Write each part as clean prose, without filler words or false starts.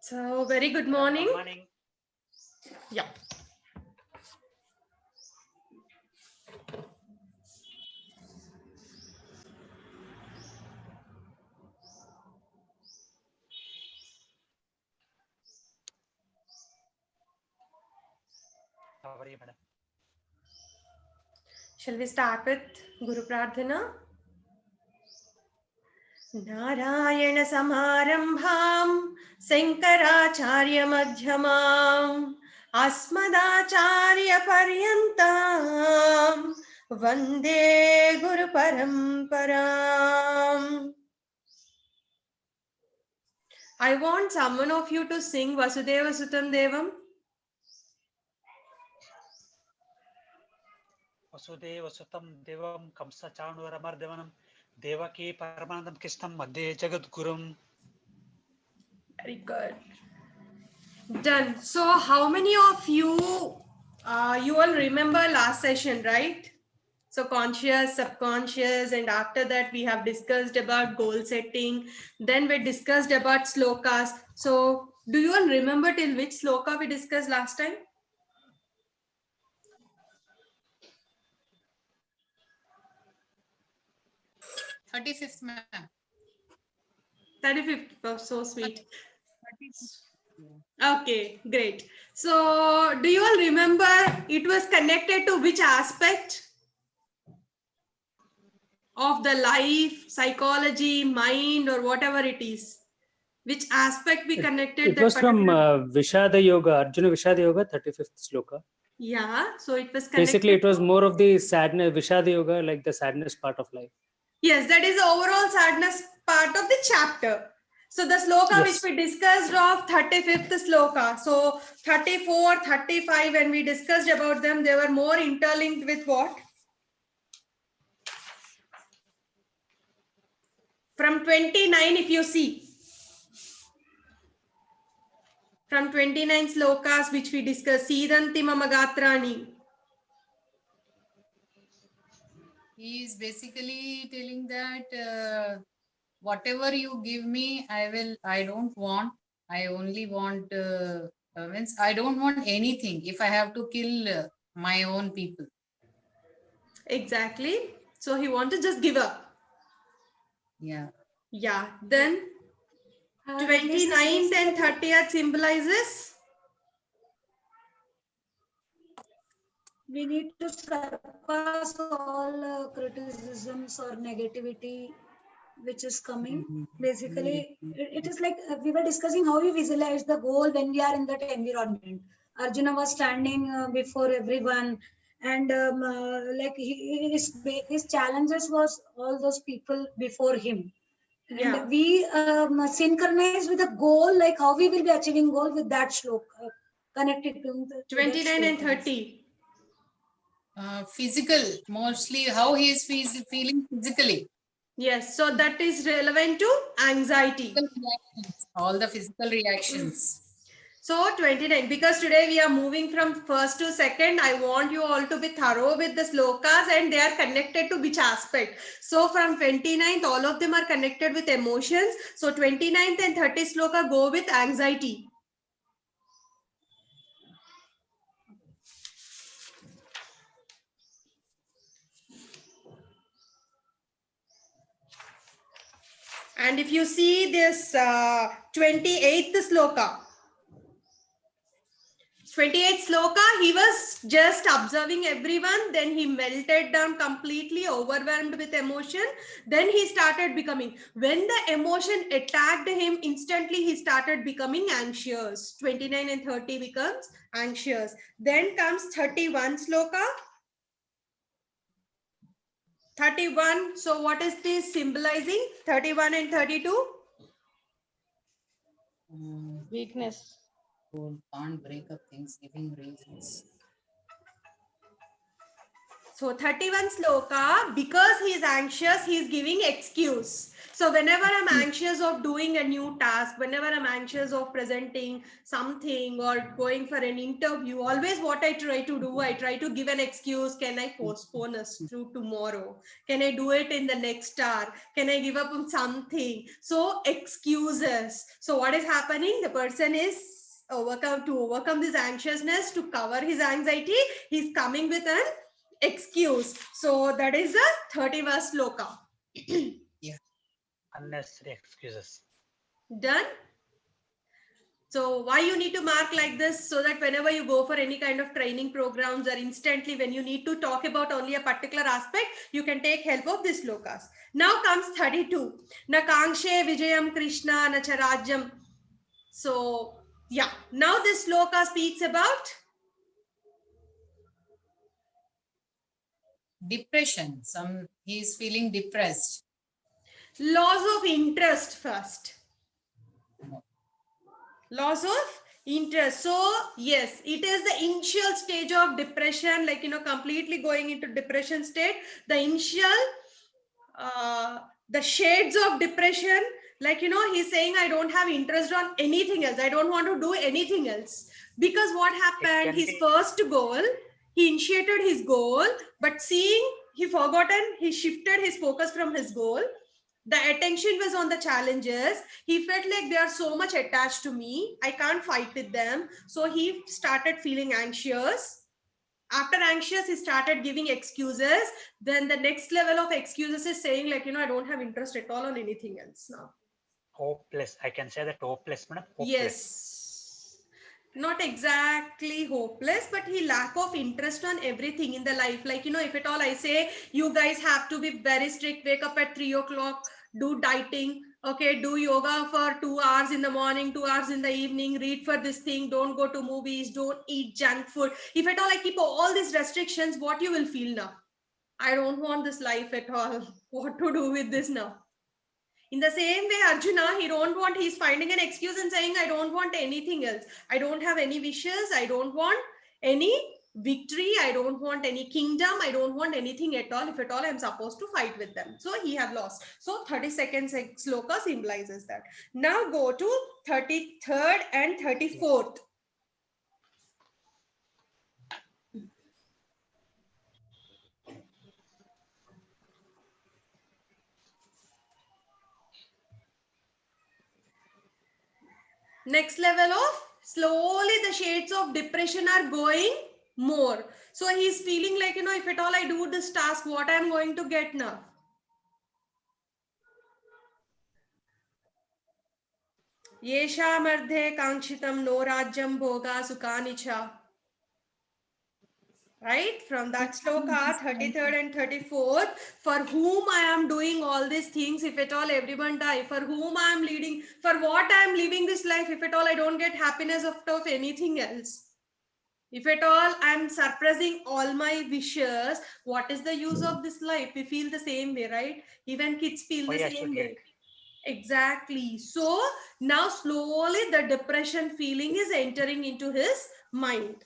So, very good morning. Good morning. Yeah. How are you, madam? Shall we start with Guru Prarthana? Narayana Samarambham Sankaracharya Madhyamam Asmadacharya Paryantam Vande Guru Paramparam. I want someone of you to sing Vasudeva Sutam Devam. Vasudeva Sutam Devam Kamsa Chanuvara Mardevanam Devaki Paramanandam Krishnam Madhye Jagat Gurum. Very good. Done. So how many of you, you all remember last session, right? So conscious, subconscious, and after that we have discussed about goal setting. Then we discussed about slokas. So do you all remember till which sloka we discussed last time? 35th, ma'am. 35th. Oh, so sweet. 35th. Okay, great. So do you all remember it was connected to which aspect of the life, psychology, mind, or whatever it is? Which aspect we connected? It was from Vishada Yoga, Arjuna Vishada Yoga, 35th sloka. Yeah, so it was connected. Basically, it was more of the sadness, Vishada Yoga, like the sadness part of life. Yes, that is the overall sadness part of the chapter. So the sloka Yes. which we discussed of 35th sloka. So 34, 35, when we discussed about them, they were more interlinked with what? From 29, if you see. From 29 slokas which we discussed, Sidanti Mamagatrani. He is basically telling that whatever you give me, I don't want. I only want, means I don't want anything if I have to kill my own people. Exactly. So he wanted to just give up. Yeah. Yeah. Then 29th and 30th symbolizes? We need to surpass all criticisms or negativity which is coming. Basically, it is like we were discussing how we visualize the goal when we are in that environment. Arjuna was standing before everyone, and like his challenges was all those people before him. Yeah. And we synchronize with the goal, like how we will be achieving goal with that shloka, connected to the 29 and 30. Physical, mostly how he is feeling physically. Yes, so that is relevant to anxiety. All the physical reactions. So 29, because today we are moving from first to second, I want you all to be thorough with the slokas and they are connected to which aspect. So from 29th, all of them are connected with emotions. So 29th and 30th sloka go with anxiety. And if you see this 28th sloka, 28th sloka, he was just observing everyone. Then he melted down completely, overwhelmed with emotion. Then he started becoming, when the emotion attacked him, instantly he started becoming anxious. 29 and 30 becomes anxious. Then comes 31 sloka. 31. So what is this symbolizing? 31 and 32? weakness. Can't break up things, giving reasons. So 31 sloka, because he is anxious, he is giving excuse. So So whenever I'm anxious of doing a new task, whenever I'm anxious of presenting something or going for an interview, always what I try to do, I try to give an excuse. Can I postpone us to tomorrow? Can I do it in the next hour? Can I give up on something? So excuses. So what is happening? The person is overcome this anxiousness, to cover his anxiety. He's coming with an excuse. So that is the 31st sloka. Unnecessary excuses. Done. So why you need to mark like this? So that whenever you go for any kind of training programs, or instantly when you need to talk about only a particular aspect, you can take help of this slokas. Now comes 32. Na kangshe vijayam krishna na charajyam. So yeah, now this sloka speaks about Depression. He is feeling depressed. loss of interest first. Loss of interest. So yes, it is the initial stage of depression, like, completely going into depression state. The initial, the shades of depression, like, he's saying, I don't have interest on anything else. I don't want to do anything else. Because what happened, his first goal, he initiated his goal, but seeing he forgotten, he shifted his focus from his goal. The attention was on the challenges. He felt like they are so much attached to me, I can't fight with them. So he started feeling anxious. After anxious, he started giving excuses. Then the next level of excuses is saying, like, I don't have interest at all on anything else now. Hopeless. I can say that hopeless, madam. Hopeless. Yes. Not exactly hopeless, but he lack of interest on everything in the life. Like, if at all I say, you guys have to be very strict, wake up at 3 o'clock, do dieting, okay, do yoga for 2 hours in the morning, 2 hours in the evening, read for this thing, don't go to movies, don't eat junk food. If at all I keep all these restrictions, what you will feel now? I don't want this life at all. What to do with this now? In the same way, Arjuna, he's finding an excuse and saying, I don't want anything else. I don't have any wishes. I don't want any victory. I don't want any kingdom. I don't want anything at all. If at all, I'm supposed to fight with them. So he have lost. So 32nd sloka symbolizes that. Now go to 33rd and 34th. Next level of, slowly the shades of depression are going more. So he's feeling like, if at all I do this task, what I'm going to get now? Yesha mardhe kangshitam no rajyam bhoga sukanicha. Right? From that sloka, 33rd and 34th, for whom I am doing all these things, if at all everyone die, for whom I am leading, for what I am living this life, if at all I don't get happiness out of anything else. If at all I'm suppressing all my wishes, what is the use of this life? We feel the same way, right? Even kids feel the same way. Exactly. So now slowly the depression feeling is entering into his mind.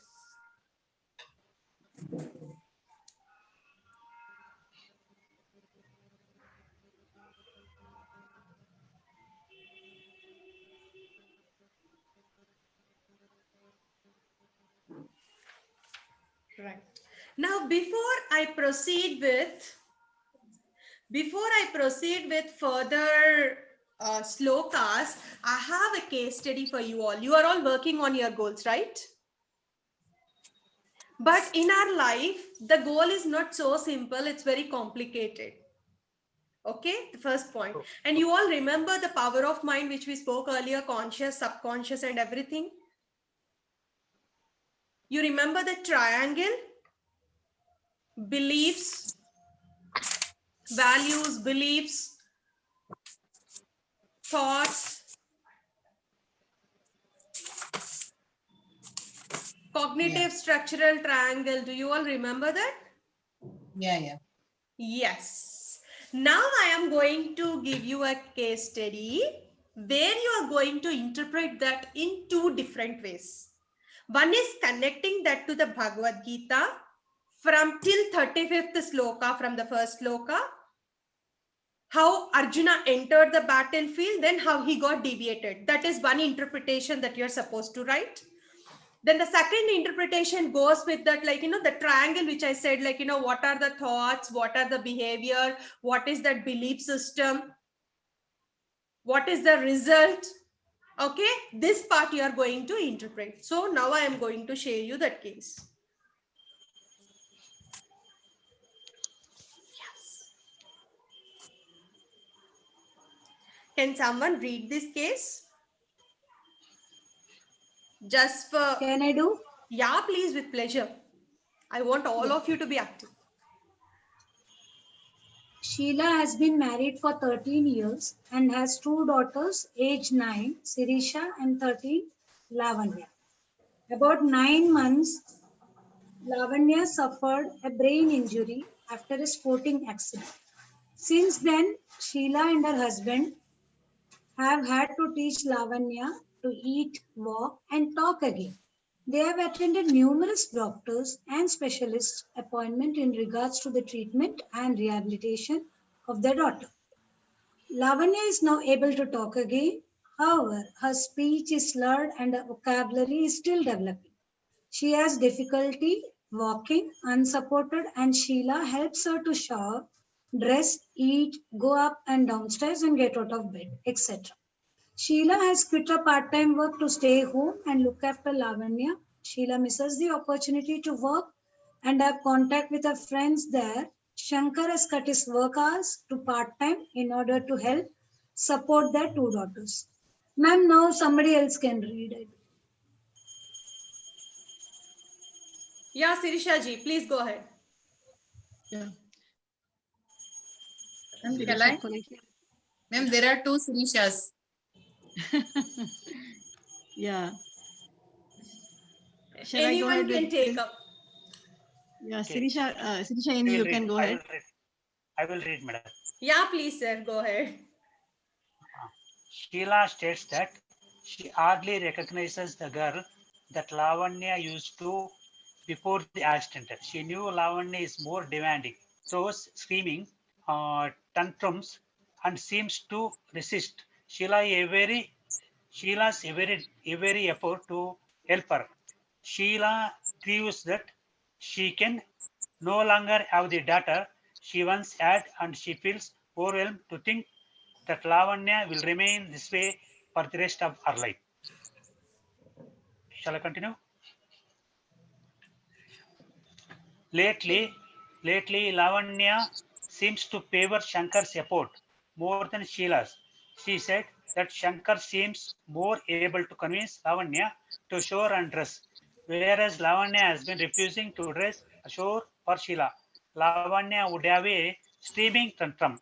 Right. Now, before I proceed with further slokas, I have a case study for you all. You are all working on your goals, right? But in our life, the goal is not so simple. It's very complicated. Okay, the first point. And you all remember the power of mind, which we spoke earlier, conscious, subconscious, and everything. You remember the triangle? Beliefs, values, beliefs, thoughts, cognitive structural triangle. Do you all remember that? Yeah. Yes. Now I am going to give you a case study where you are going to interpret that in two different ways. One is connecting that to the Bhagavad Gita from till 35th sloka, from the first sloka. how Arjuna entered the battlefield, then how he got deviated. That is one interpretation that you're supposed to write. Then the second interpretation goes with that, like, the triangle which I said, like, what are the thoughts, what are the behavior, what is that belief system, what is the result. Okay, this part you are going to interpret. So now I am going to share you that case. Yes. Can someone read this case? Just for... Can I do? Yeah, please, with pleasure. I want all Yeah. of you to be active. Sheila has been married for 13 years and has two daughters, aged 9, Sirisha, and 13, Lavanya. About 9 months, Lavanya suffered a brain injury after a sporting accident. Since then, Sheila and her husband have had to teach Lavanya to eat, walk, and talk again. They have attended numerous doctors and specialist appointments in regards to the treatment and rehabilitation of their daughter. Lavanya is now able to talk again. However, her speech is slurred and her vocabulary is still developing. She has difficulty walking unsupported, and Sheila helps her to shower, dress, eat, go up and downstairs, and get out of bed, etc. Sheila has quit her part-time work to stay home and look after Lavanya. Sheila misses the opportunity to work and have contact with her friends there. Shankar has cut his work hours to part-time in order to help support their two daughters. Ma'am, now somebody else can read it. Yeah, Sirisha ji, please go ahead. Yeah. Ma'am, Sirisha, shall I? correct. Ma'am, there are two Sirishas. Yeah. Shall I go Anyone ahead can with take this? up. Yeah, Okay. Sirisha, I any will you read. can go I ahead. will read. I will read, madam. Yeah, please, sir, go ahead. Sheila states that she hardly recognizes the girl that Lavanya used to before the accident. She knew Lavanya is more demanding, throws screaming, tantrums, and seems to resist. Sheila's every effort to help her. Sheila grieves that she can no longer have the daughter she once had, and she feels overwhelmed to think that Lavanya will remain this way for the rest of her life. Shall I continue? Lately, Lavanya seems to favor Shankar's support more than Sheila's. She said that Shankar seems more able to convince Lavanya to shower and dress, whereas Lavanya has been refusing to dress ashore for Sheila. Lavanya would have a steaming tantrum,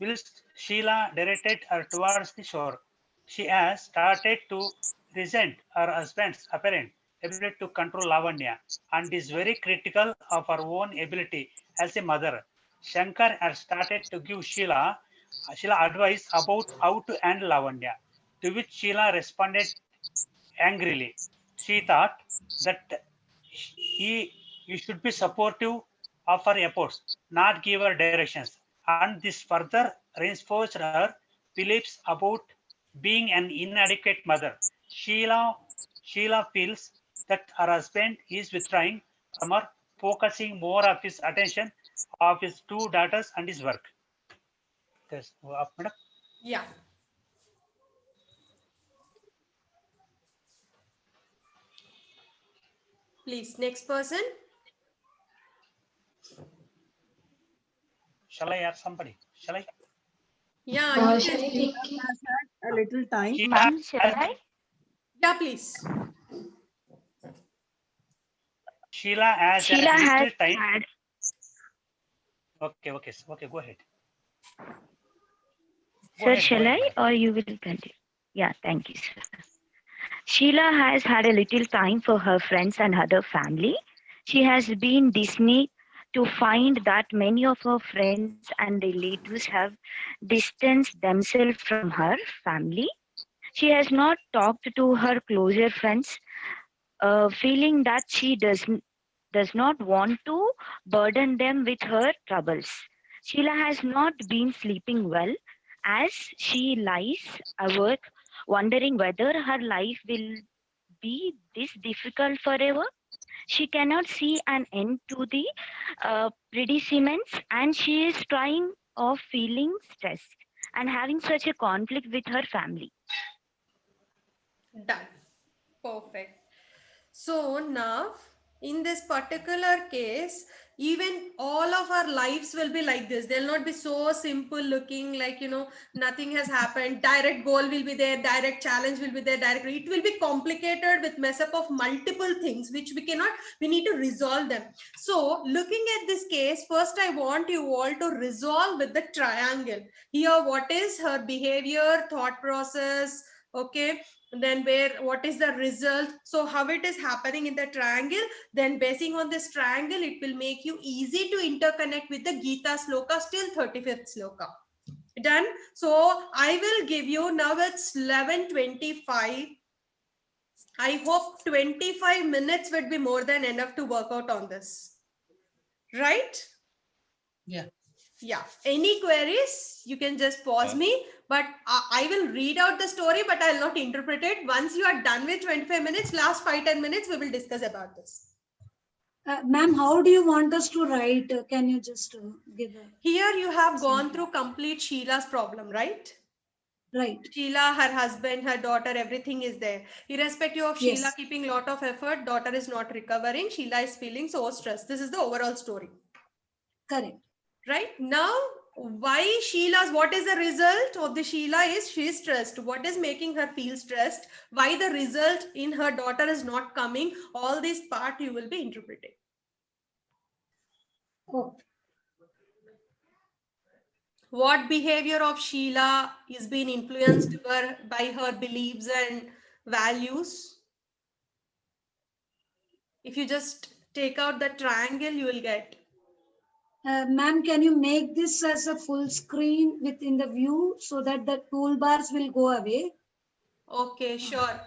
whilst Sheila directed her towards the shore. She has started to resent her husband's apparent ability to control Lavanya and is very critical of her own ability as a mother. Shankar has started to give Sheila advice about how to handle Lavanya, to which Sheila responded angrily. She thought that he should be supportive of her efforts, not give her directions. And this further reinforced her beliefs about being an inadequate mother. Sheila feels that her husband is withdrawing from her, focusing more of his attention of his two daughters and his work. Yes, madam. Yeah. Please, next person. Shall I ask somebody? Shall I? Yeah, you Sheila can. has had a little time. She Ma'am, shall has, I? Yeah, please. Sheila has Sheila had has little time. had. Okay, go ahead. Sir, shall I Madam. or you will continue? Yeah, thank you, sir. Sheila has had a little time for her friends and other family. She has been dismayed to find that many of her friends and relatives have distanced themselves from her family. She has not talked to her closer friends, feeling that she does not want to burden them with her troubles. Sheila has not been sleeping well as she lies awake, wondering whether her life will be this difficult forever. She cannot see an end to the predicaments, and she is trying of feeling stressed and having such a conflict with her family. Done. Perfect. So now, in this particular case, even all of our lives will be like this. They'll not be so simple looking, like, nothing has happened. Direct goal will be there, direct challenge will be there, direct. It will be complicated with mess up of multiple things, which we need to resolve them. So, looking at this case, first I want you all to resolve with the triangle. Here, what is her behavior, thought process, okay? Then what is the result, so how it is happening in the triangle, then basing on this triangle it will make you easy to interconnect with the Gita sloka till 35th sloka. Done. So I will give you, now it's 11:25. I hope 25 minutes would be more than enough to work out on this, right? Yeah, any queries, you can just pause me, but I will read out the story, but I'll not interpret it. Once you are done with 25 minutes, last 5-10 minutes, we will discuss about this. Ma'am, how do you want us to write? Can you just give a... Here you have gone through complete Sheila's problem, right? Right. Sheila, her husband, her daughter, everything is there. Irrespective of Yes. Sheila keeping lot of effort, daughter is not recovering, Sheila is feeling so stressed. This is the overall story. Correct. Right now, why Sheila's, what is the result of the Sheila is she is stressed. What is making her feel stressed? Why the result in her daughter is not coming? All this part you will be interpreting. Oh. What behavior of Sheila is being influenced by her beliefs and values? If you just take out the triangle, you will get. Ma'am, can you make this as a full screen within the view so that the toolbars will go away? Okay, sure.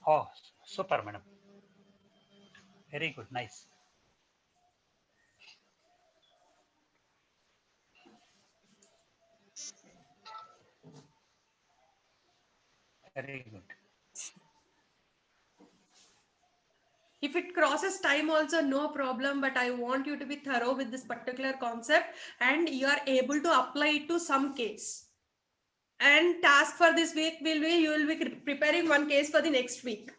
Oh, super, madam. Very good, nice. Very good. If it crosses time also, no problem, but I want you to be thorough with this particular concept and you are able to apply it to some case. And task for this week will be, you will be preparing one case for the next week.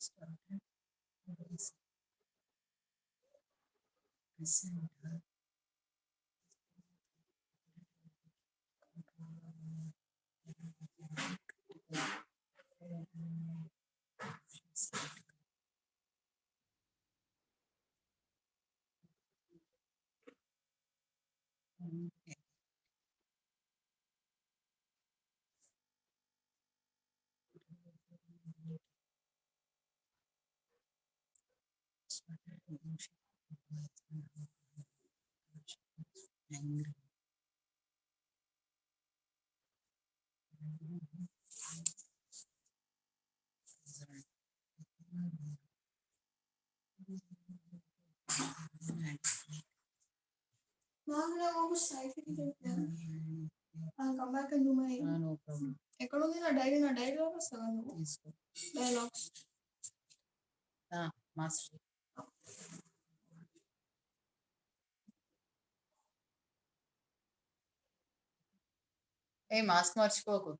Started. Present. Okay. Angry. Mom, can I go cycling then? I'll come back and do my. No problem. ఎక్కడ ఉంది నా dairy లో వస్తాను నువ్వు తీసుకో. Dialogues master. Mask మర్చిపోకు.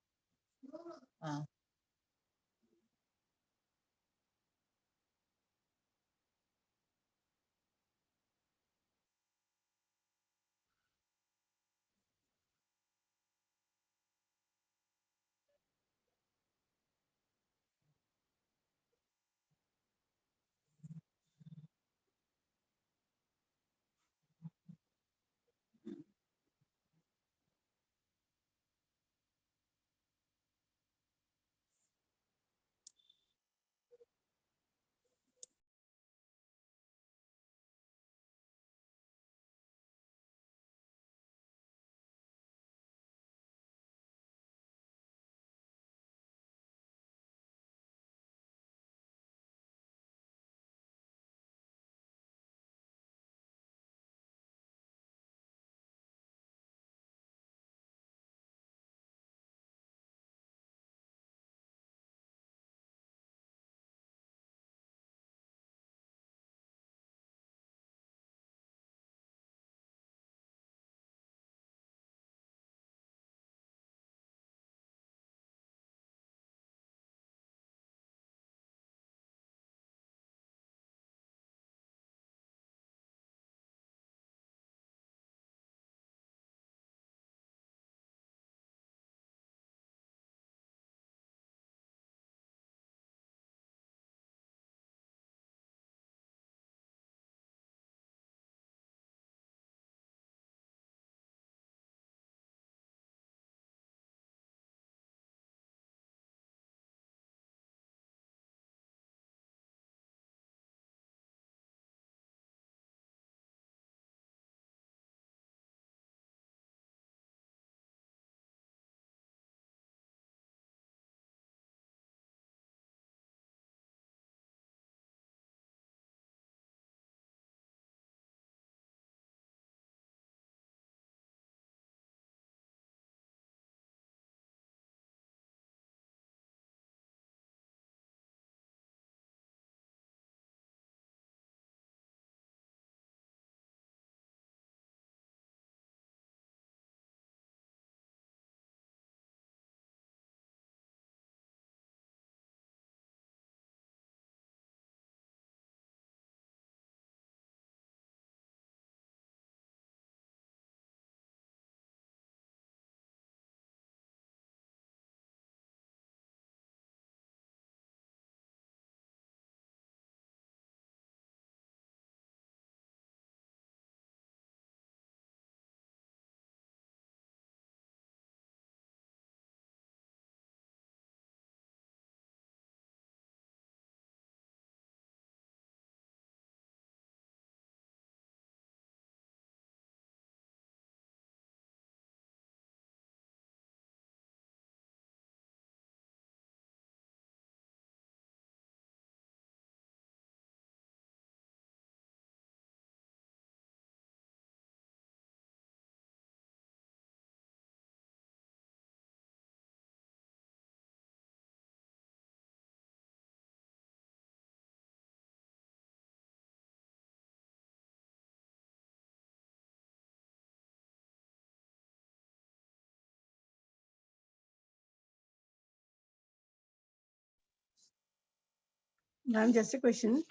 Ma'am, just a question.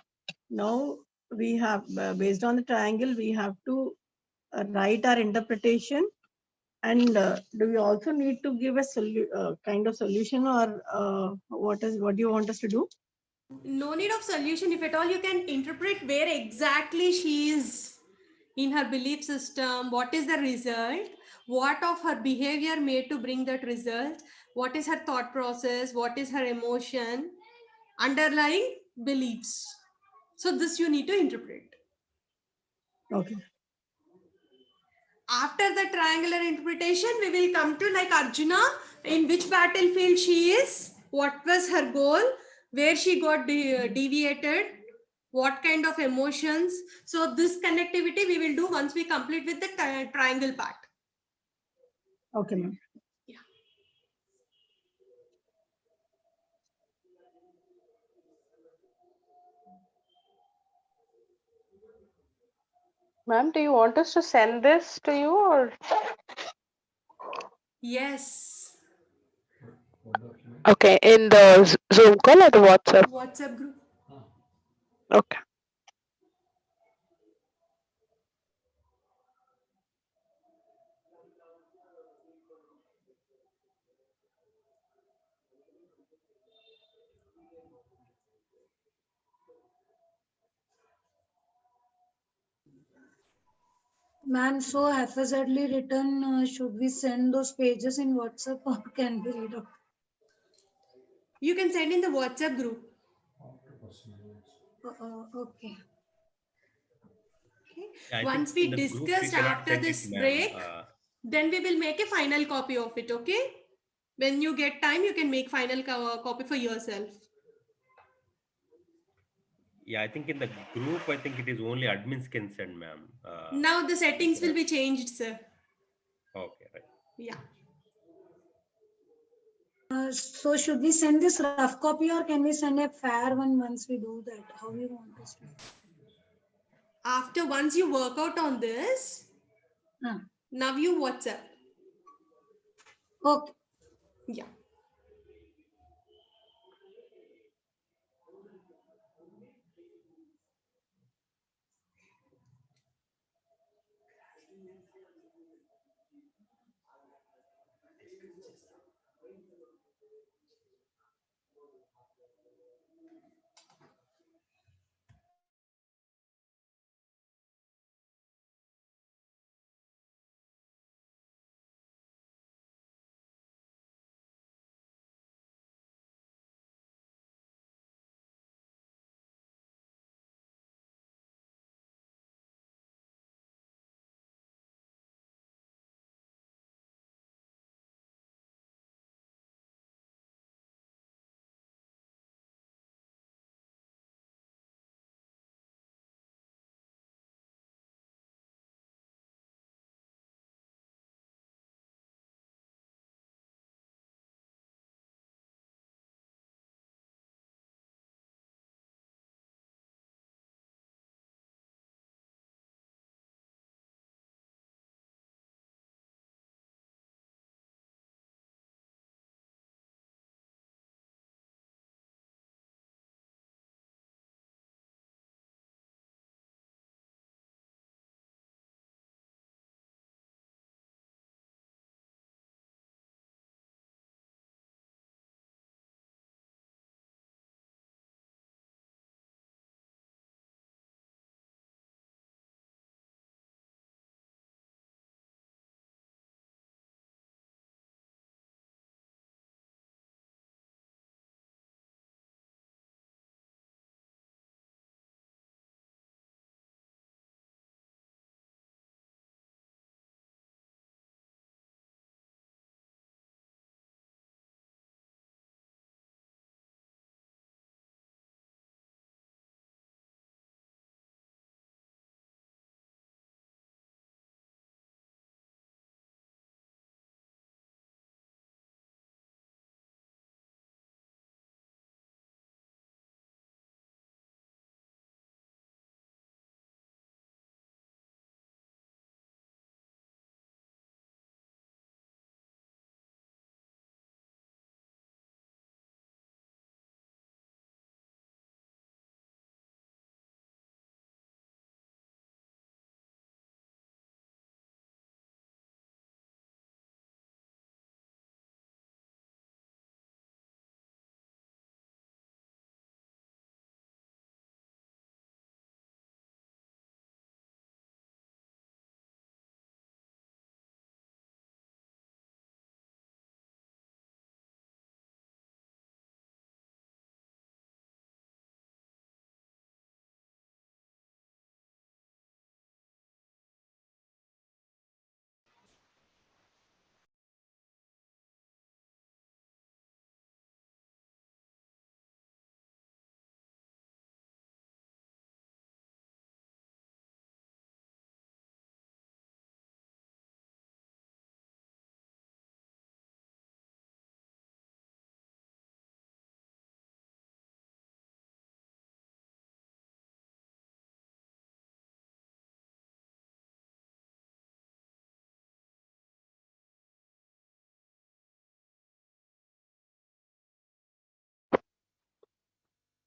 Now we have, based on the triangle, we have to write our interpretation. And do we also need to give a kind of solution, or what do you want us to do? No need of solution. If at all, you can interpret where exactly she is in her belief system, what is the result, what of her behavior made to bring that result, what is her thought process, what is her emotion, underlying beliefs. So this you need to interpret. Okay. After the triangular interpretation, we will come to like Arjuna, in which battlefield she is, what was her goal, where she got deviated, what kind of emotions. So this connectivity we will do once we complete with the triangle part. Okay, ma'am. Ma'am, do you want us to send this to you or? Yes. Okay, in the Zoom call or the WhatsApp? WhatsApp group. Okay. Ma'am, so haphazardly written, should we send those pages in WhatsApp or can we read out? You can send in the WhatsApp group. Okay. Okay. Yeah, I Once think we in the group we discussed cannot after send this it, ma'am. break, then we will make a final copy of it. Okay. When you get time, you can make final copy for yourself. Yeah, I think in the group, I think it is only admins can send, ma'am. Now the we settings will cannot. be changed, sir. Okay, right. Yeah. So should we send this rough copy or can we send a fair one once we do that? How you want us to? After once you work out on this, now you WhatsApp. Okay. Yeah.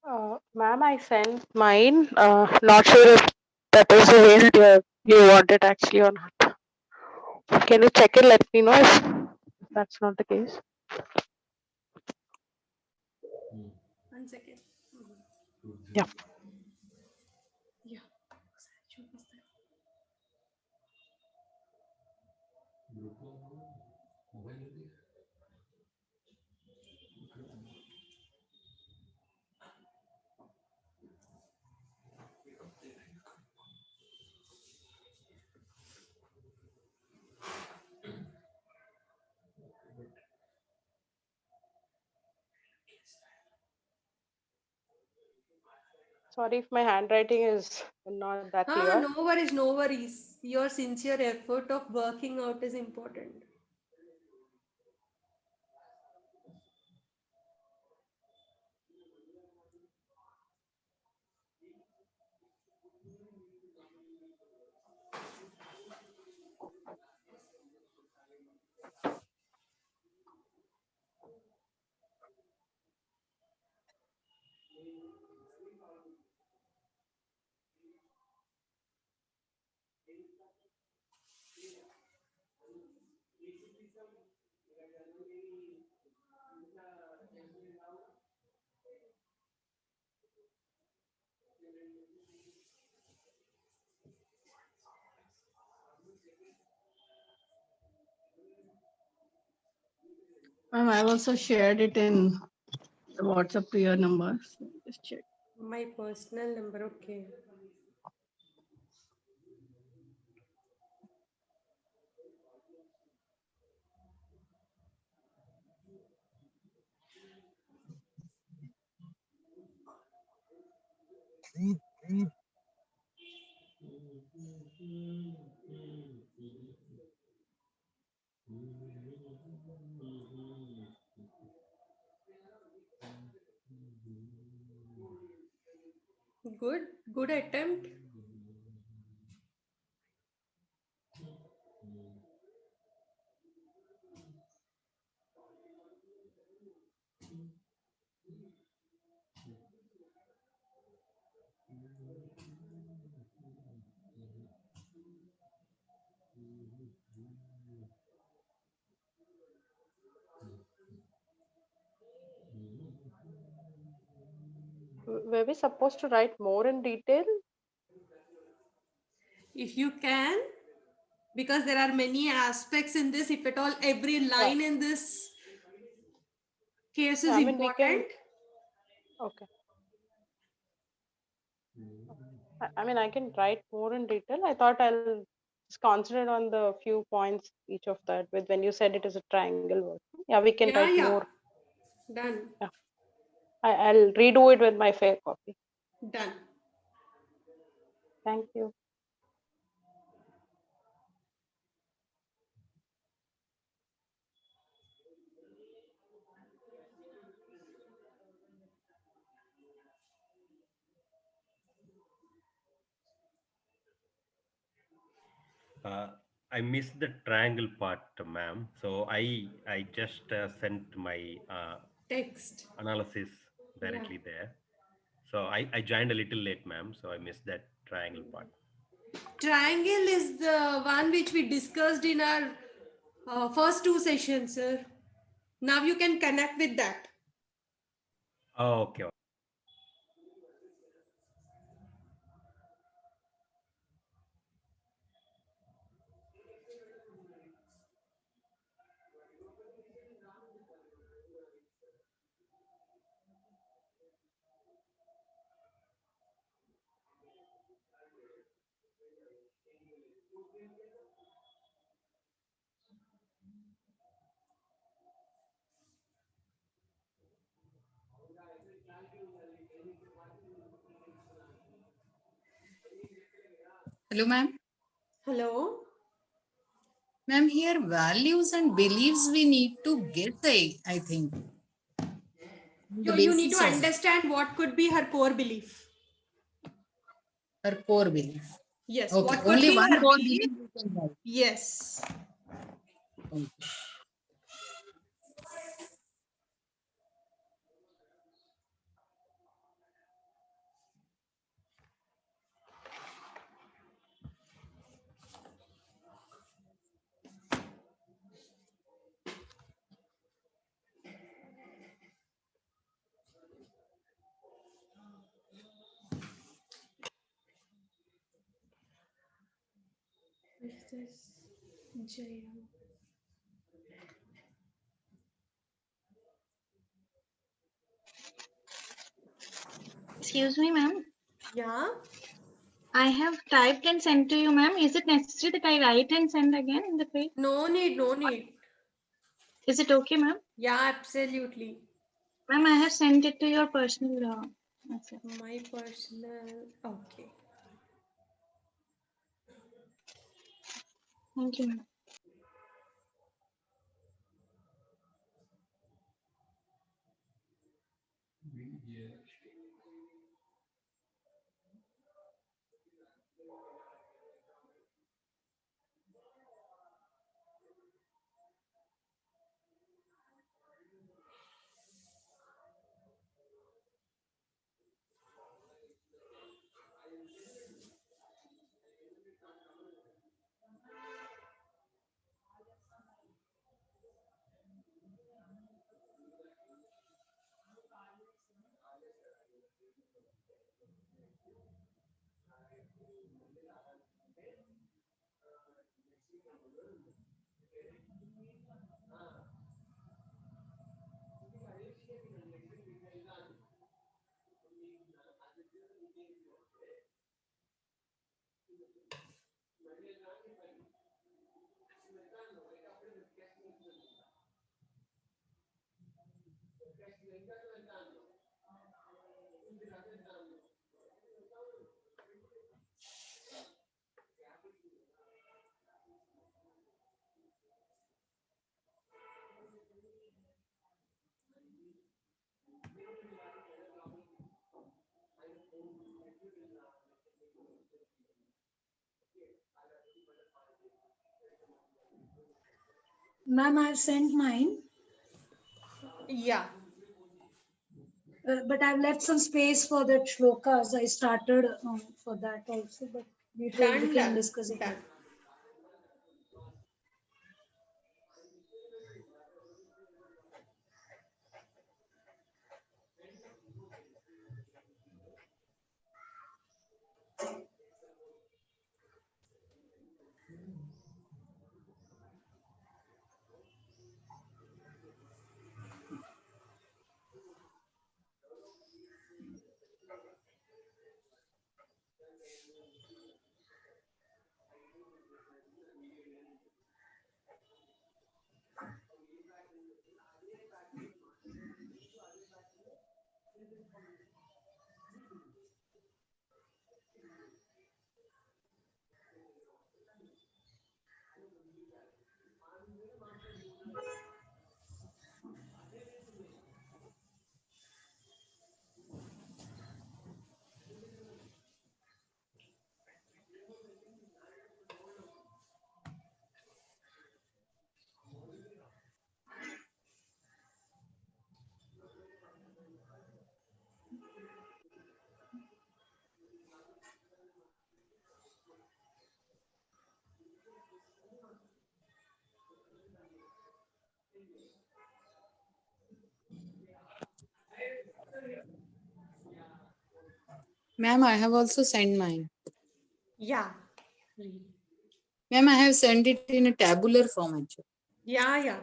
Ma'am, I sent mine. Not sure if that is the way that you want it actually or not. Can you check it? Let me know if that's not the case. 1 second. Yeah. Yeah. Sorry if my handwriting is not that clear. No worries, no worries. Your sincere effort of working out is important. Ma'am, I've also shared it in the WhatsApp to your number. So just check. My personal number, okay. Good, good attempt. Were we supposed to write more in detail? If you can, because there are many aspects in this, if at all every line in this case is I mean, we can. important. Okay. I mean, I can write more in detail. I thought I'll just concentrate on the few points each of that. With when you said it is a triangle version, yeah, we can Yeah, write yeah. more. Done. Yeah, I'll redo it with my fair copy. Done. Thank you. I missed the triangle part, ma'am. So I just sent my Text. analysis Yeah. directly there. So I joined a little late, ma'am. So I missed that triangle part. Triangle is the one which we discussed in our first two sessions, sir. Now you can connect with that. Oh, okay. Hello, ma'am. Hello. Ma'am, here values and beliefs we need to get, I think. The You need to basis of it, understand what could be her core belief. her core belief. Yes. Okay, What could only be one her core belief? belief we can write. Yes. Okay. is this? Jaya. Excuse me, ma'am. Yeah. I have typed and sent to you, ma'am. Is it necessary that I write and send again in the page? No need, no need. Is it okay, ma'am? Yeah, absolutely. Ma'am, I have sent it to your personal. That's it. My personal. Okay. Thank you, ma'am. Ma'am, I've sent mine, Yeah. but I've left some space for the shlokas. I started for that also, but we Done, can done, discuss it. done. Ma'am, I have also sent mine. Yeah. Ma'am, I have sent it in a tabular format. Yeah, yeah.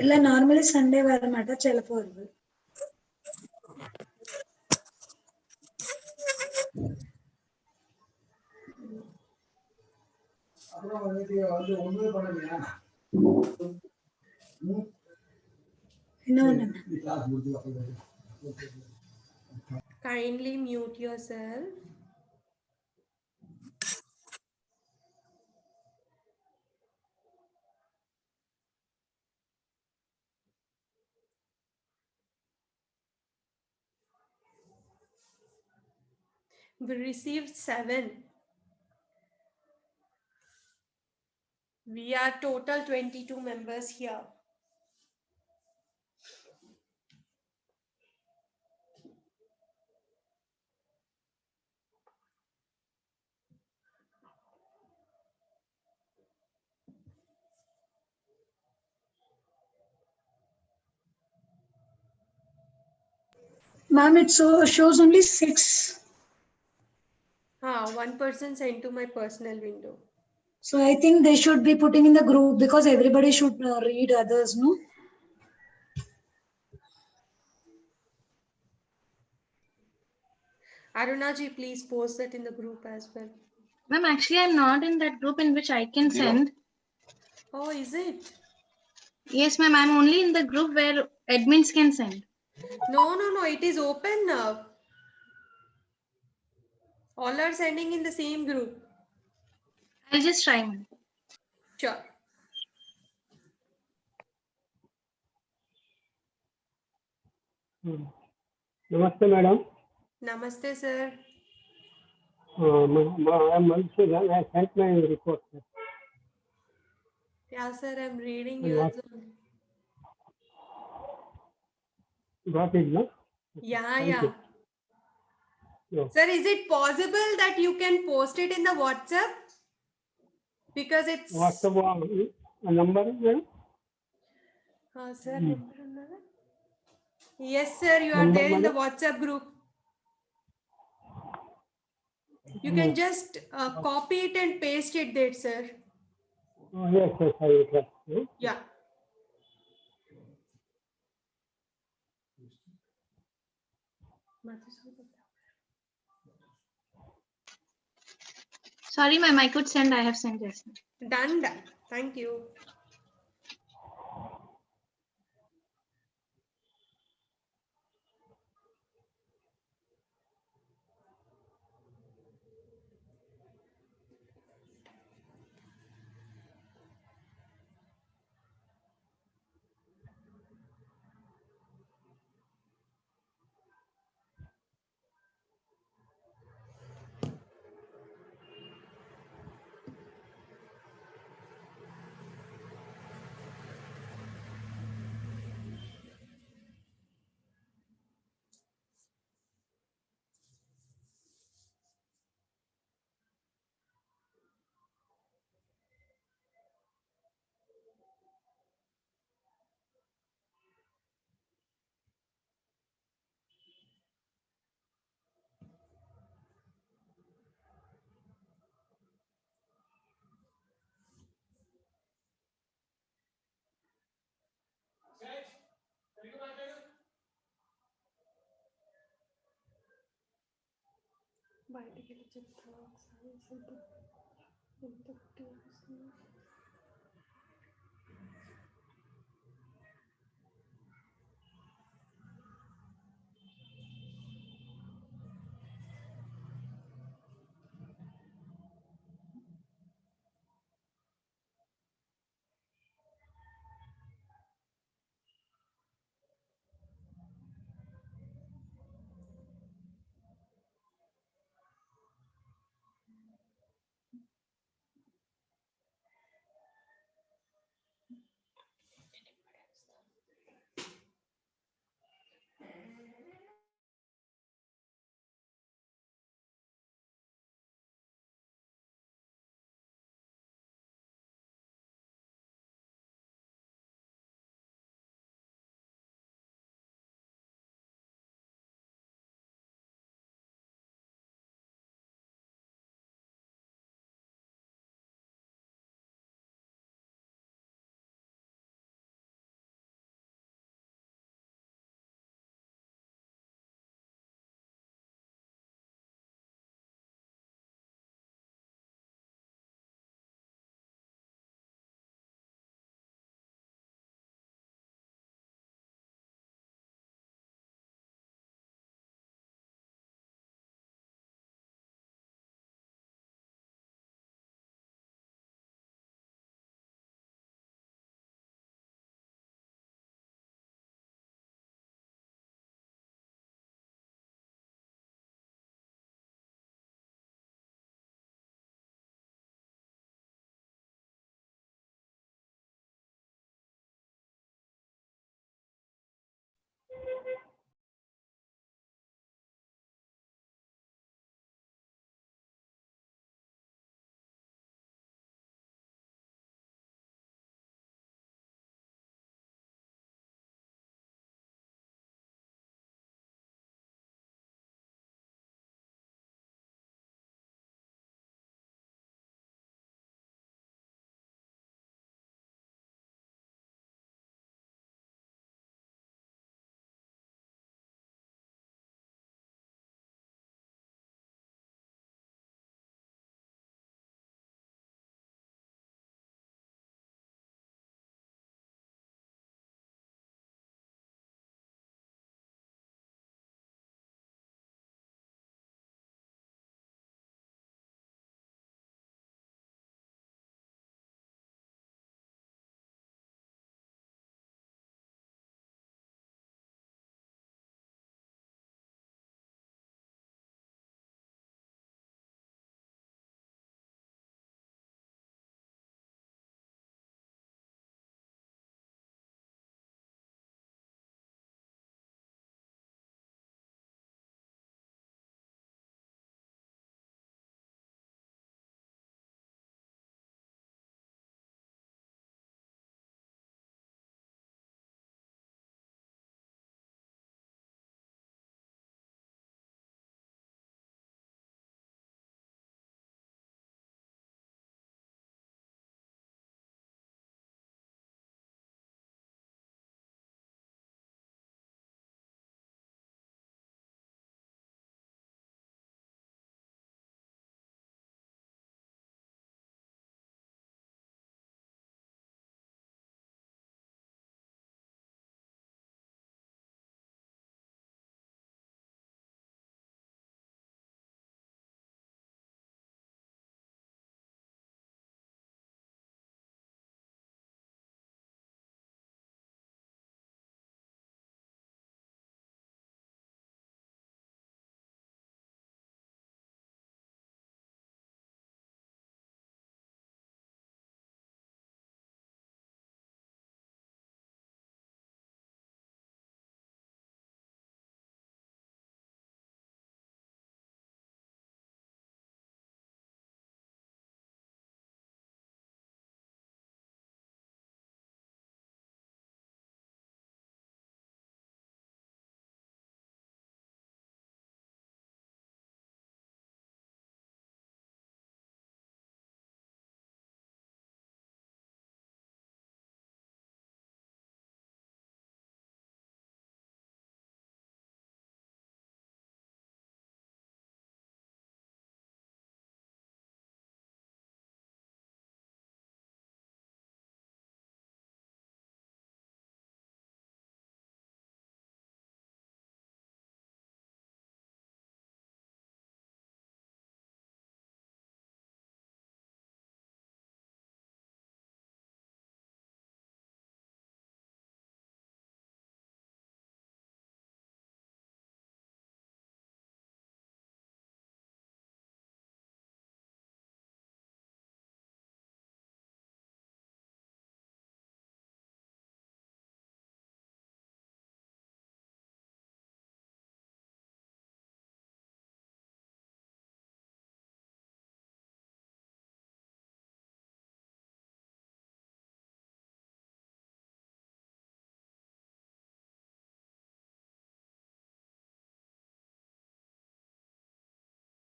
ಇಲ್ಲ normally Sunday ವರమాట ಚೆಲಪೋರ್ದು Kindly mute yourself. We received 7. We are total 22 members here. Ma'am, it shows only 6. One person sent to my personal window. So I think they should be putting in the group because everybody should read others, no? Arunaji, please post that in the group as well. Ma'am, actually, I'm not in that group in which I can send. Oh, is it? Yes, ma'am, I'm only in the group where admins can send. No, it is open now. All are sending in the same group. I'll just try, ma'am. Sure. Namaste, madam. Namaste, sir. I am Madhusudan. I sent my report. Sir. Yeah, sir, I'm reading And yours. got it, no? Yeah, Thank yeah. you. Yeah. Sir, is it possible that you can post it in the WhatsApp? Because it's... WhatsApp number, madam? sir, number unnada? Yes, sir, you are Number, there in the madam? WhatsApp group. You can just copy it and paste it there, sir. Oh, yes, I will try. Yeah. Sorry, ma'am, I could send. I have sent yes. Done. Thank you.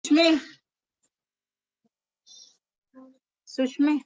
Sushmi. Sushmi.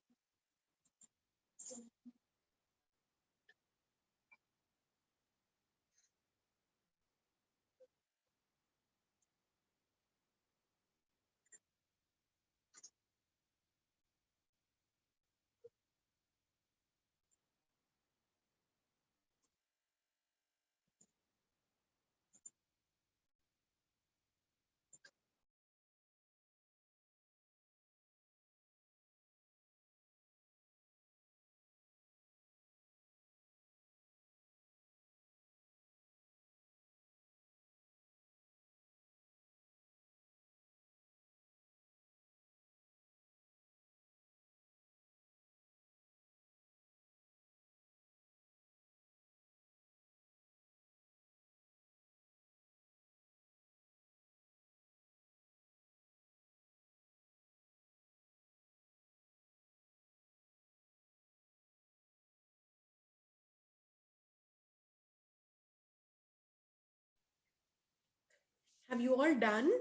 Have you all done?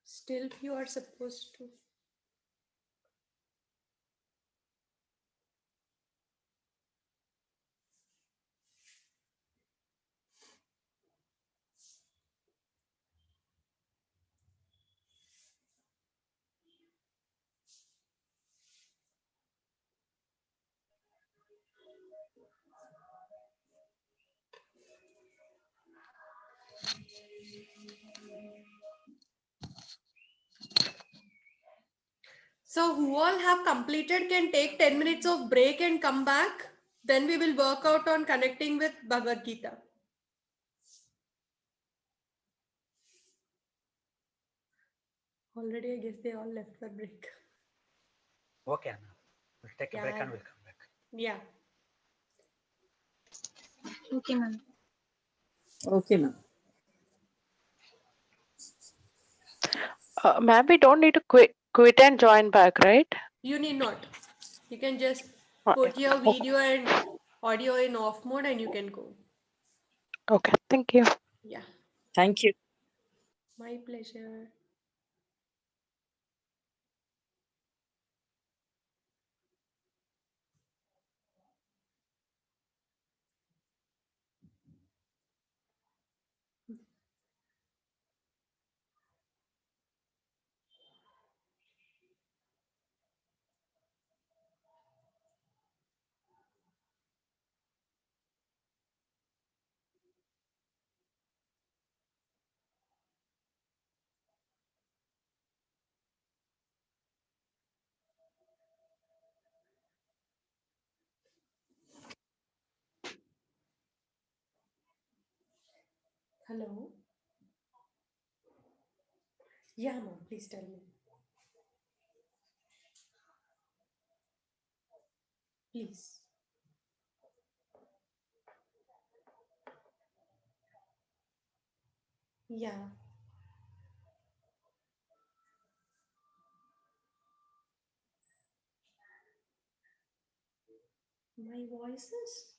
Still, you are supposed to. So who all have completed can take 10 minutes of break and come back. Then we will work out on connecting with Bhagavad Gita. Already, I guess they all left for break. Okay, Anna. We'll take a break and we'll come back. Yeah. Okay, ma'am. Okay, ma'am. Ma'am, we don't need to quit and join back, right? You need not. You can just Okay. put your video and audio in off mode and you can go. Okay, thank you. Yeah. Thank you. My pleasure. Hello. Yeah, ma'am. Please tell me. Please. Yeah. My voices?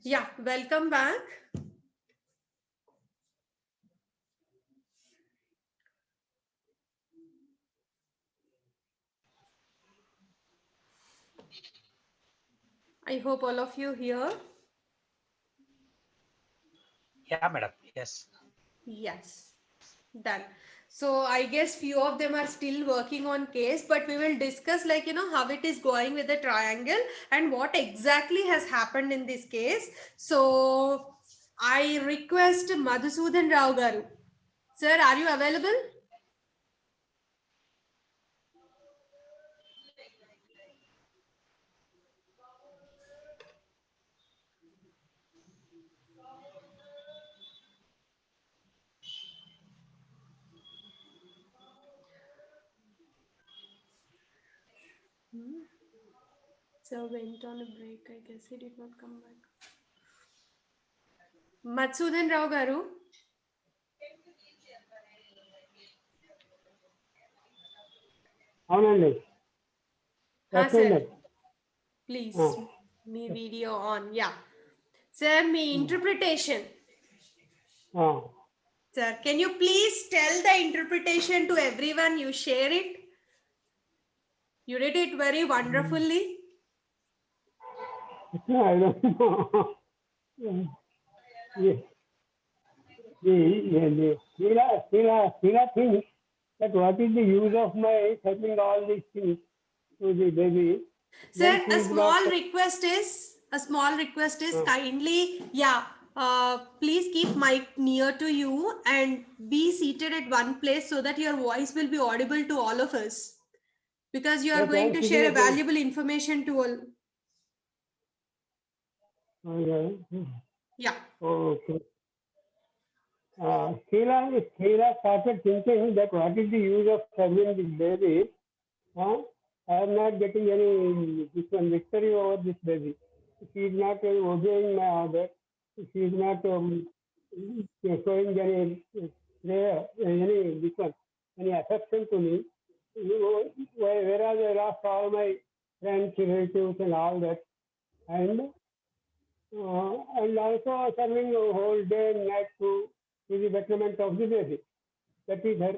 Yeah, welcome back. I hope all of you here. Yeah, madam. Yes. Yes, done. So I guess few of them are still working on case, but we will discuss like, how it is going with the triangle and what exactly has happened in this case. So I request Madhusudan Rao Garu. Sir, are you available? Sir went on a break. I guess he did not come back. Madhusudan Rao Garu. అవునండి Ha, sir. వస్తుంది Please, me video on. Yeah. Sir, me interpretation. Sir, can you please tell the interpretation to everyone? You share it. You did it very wonderfully. I don't know. Sheila thinks that what is the use of my telling all these things to the baby Sir, when she a is small not. request is kindly, please keep mic near to you and be seated at one place so that your voice will be audible to all of us, because you are Yes, I going am to sitting share a at home. valuable information to all. Yeah. Okay. Sheila started thinking that what is the use of serving this baby? I am not getting any victory over this baby. She is not obeying my order. She is not showing any any affection to me. Whereas I lost all my friends, relatives, and all that, and also serving the whole day and night to the betterment of the baby. That is her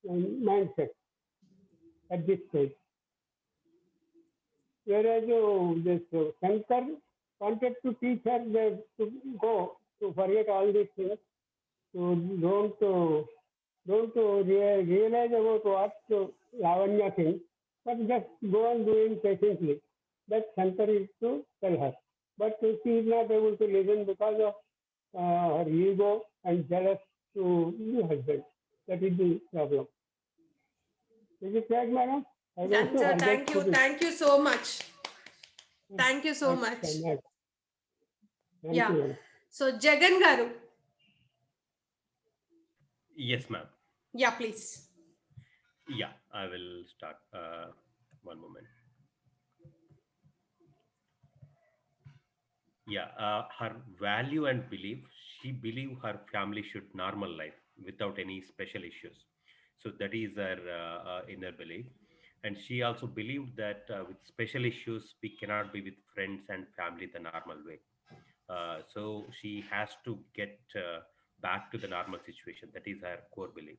mindset at this stage. Whereas this Shankar wanted to teach her that to go, to forget all these things, to don't realize about what Lavanya thinks, but just go on doing patiently. That Shankar is to tell her. But she is not able to listen because of her ego and jealous to the husband. That is the problem. Is it right, madam? I don't Done, know. sir. I Thank just you. put it. Thank you so much. Thank you so much. Thank Yeah. you, madam. So, Jagan Garu. Yes, ma'am. Yeah, please. Yeah, I will start. One moment. Yeah, her value and belief. She believe her family should normal life without any special issues. So that is her inner belief. And she also believed that with special issues, we cannot be with friends and family the normal way. So she has to get back to the normal situation. That is her core belief.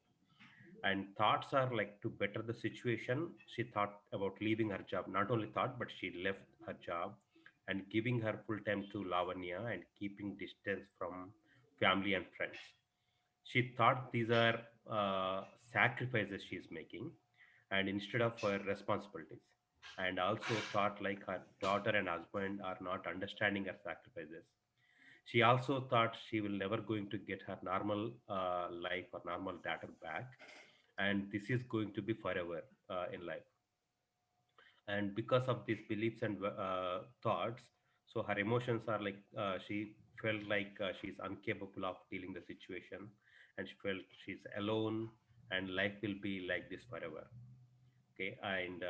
And thoughts are like to better the situation. She thought about leaving her job. Not only thought, but she left her job and giving her full time to Lavanya and keeping distance from family and friends. She thought these are sacrifices she's making, and instead of her responsibilities, and also thought like her daughter and husband are not understanding her sacrifices. She also thought she will never going to get her normal life or normal daughter back, and this is going to be forever in life. And because of these beliefs and thoughts, so her emotions are like she felt like she's incapable of dealing the situation, and she felt she's alone, and life will be like this forever. Okay, and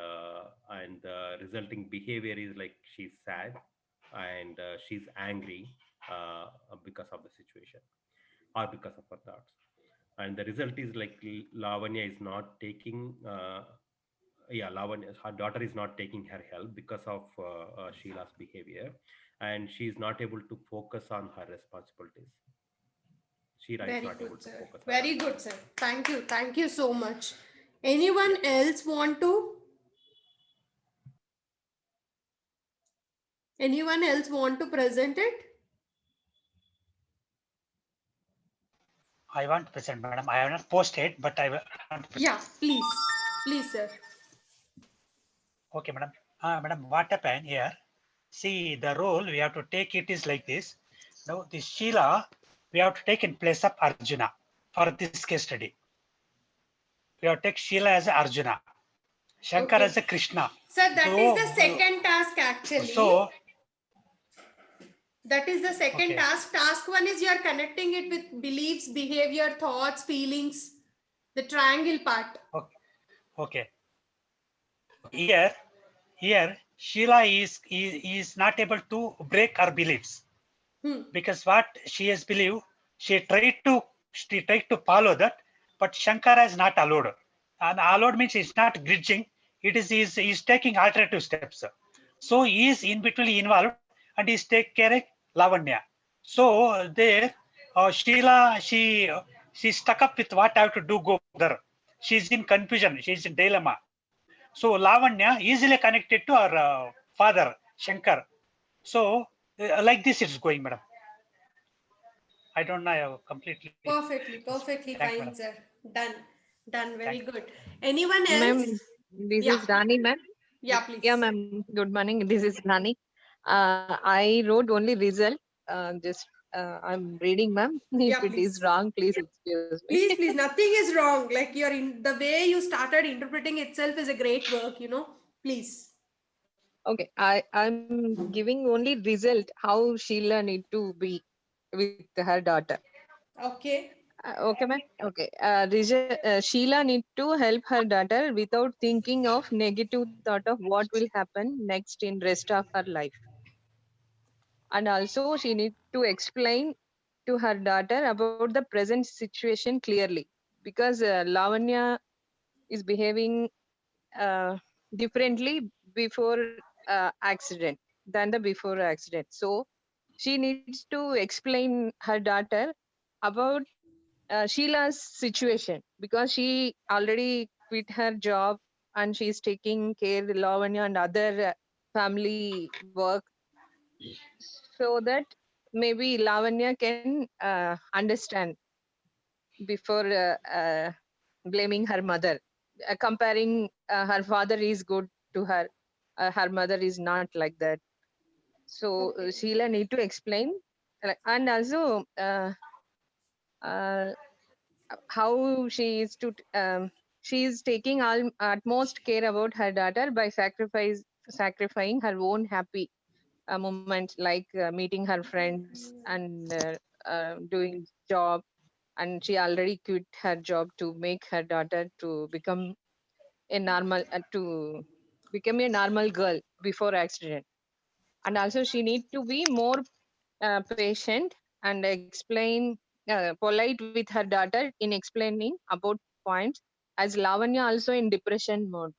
the resulting behavior is like she's sad, and she's angry because of the situation or because of her thoughts. And the result is like Lavanya is not taking yeah, Lavanya, her daughter is not taking her help because of Sheila's behavior. and she is not able to focus on her responsibilities. Sheila is Very not able good, to sir. focus on her Very good, sir. responsibilities. Thank you. Thank you so much. Anyone Yeah. else want to? Anyone else want to present it? I want to present, madam. I have not posted, but I want to present. Yeah, please. Please, sir. Okay, madam. Madam, what happened here? See, the role we have to take it is like this. Now, this Sheila, we have to take in place of Arjuna for this case study. We have to take Sheila as Arjuna, Shankar as a Okay. Krishna. Sir, that is the So, second task actually. so That is the second okay, task. Task one is you are connecting it with beliefs, behavior, thoughts, feelings, the triangle part. okay, okay. Here, Sheila is not able to break her beliefs because what she has believed, she tried to follow that, but Shankar has not allowed. And allowed means it's not glitching. It is taking alternative steps. So he is in between involved and is take care Lavanya. So there, Sheila, she stuck up with what I have to do go further. She's in confusion. She's in dilemma. So Lavanya easily connected to her father Shankar. So like this it's going, madam. I don't know. I have completely. Perfectly Thank you, fine, madam. sir. Done. Done. Very Thank you. good. Anyone else? Ma'am, this Yeah. is Rani, ma'am. Yeah, Yeah, please. ma'am. Good morning. This is Rani. I wrote only result. I'm reading, ma'am. Yeah, If it is please. wrong, please excuse me. Please, nothing is wrong. Like you're in the way you started interpreting itself is a great work. Please. Okay, I'm giving only result how Sheila need to be with her daughter. Okay. Okay, ma'am. Okay. Sheila need to help her daughter without thinking of negative thought of what will happen next in rest of her life. And also she need to explain to her daughter about the present situation clearly, because Lavanya is behaving uh, differently before accident than the before accident. So she needs to explain her daughter about Sheila's situation, because she already quit her job and she's taking care of Lavanya and other family work, so that maybe Lavanya can understand before blaming her mother, comparing her father is good to her, her mother is not like that. So Sheila need to explain, and also uh, how she is taking all utmost care about her daughter by sacrificing her own happy moments, like meeting her friends and doing job. And she already quit her job to make her daughter to become a normal girl before accident. And also she need to be more patient and explain polite with her daughter in explaining about points, as Lavanya also in depression mode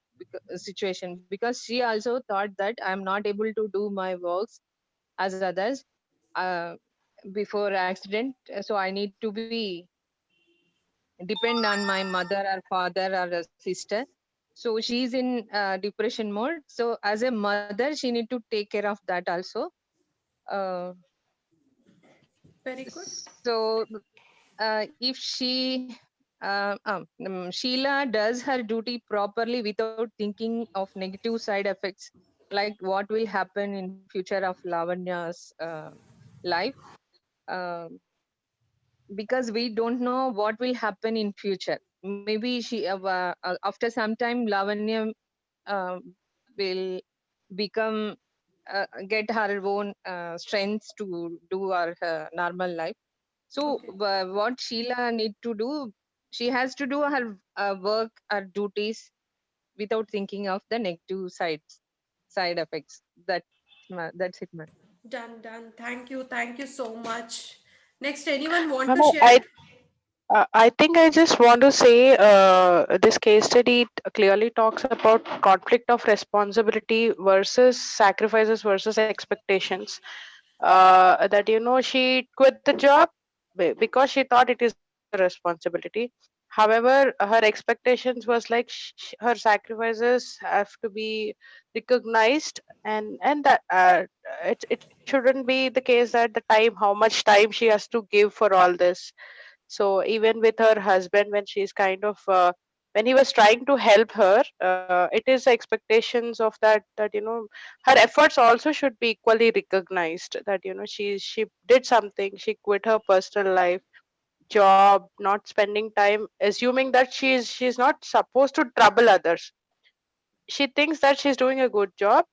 situation, because she also thought that I am not able to do my works as others uh, before accident, so I need to be depend on my mother or father or a sister. So she's in depression mode, so as a mother she need to take care of that also. uh, Very good. so if Sheila does her duty properly without thinking of negative side effects, like what will happen in future of Lavanya's life, um, because we don't know what will happen in future. Maybe after some time Lavanya uh, will become get her own strengths to do her normal life. So what Sheila need to do, she has to do her work or duties without thinking of the negative side effects. That's it, ma'am. Done. Thank you. Thank you so much. Next, anyone want Ma'am, to share? I think I just want to say this case study clearly talks about conflict of responsibility versus sacrifices versus expectations. That she quit the job because she thought it is her responsibility. However, her expectations was like her sacrifices have to be recognized, and that it shouldn't be the case that the time how much time she has to give for all this. So even with her husband, when she's kind of when he was trying to help her, it is expectations of that her efforts also should be equally recognized. That she did something, she quit her personal life, job, not spending time, assuming that she's not supposed to trouble others. She thinks that she's doing a good job.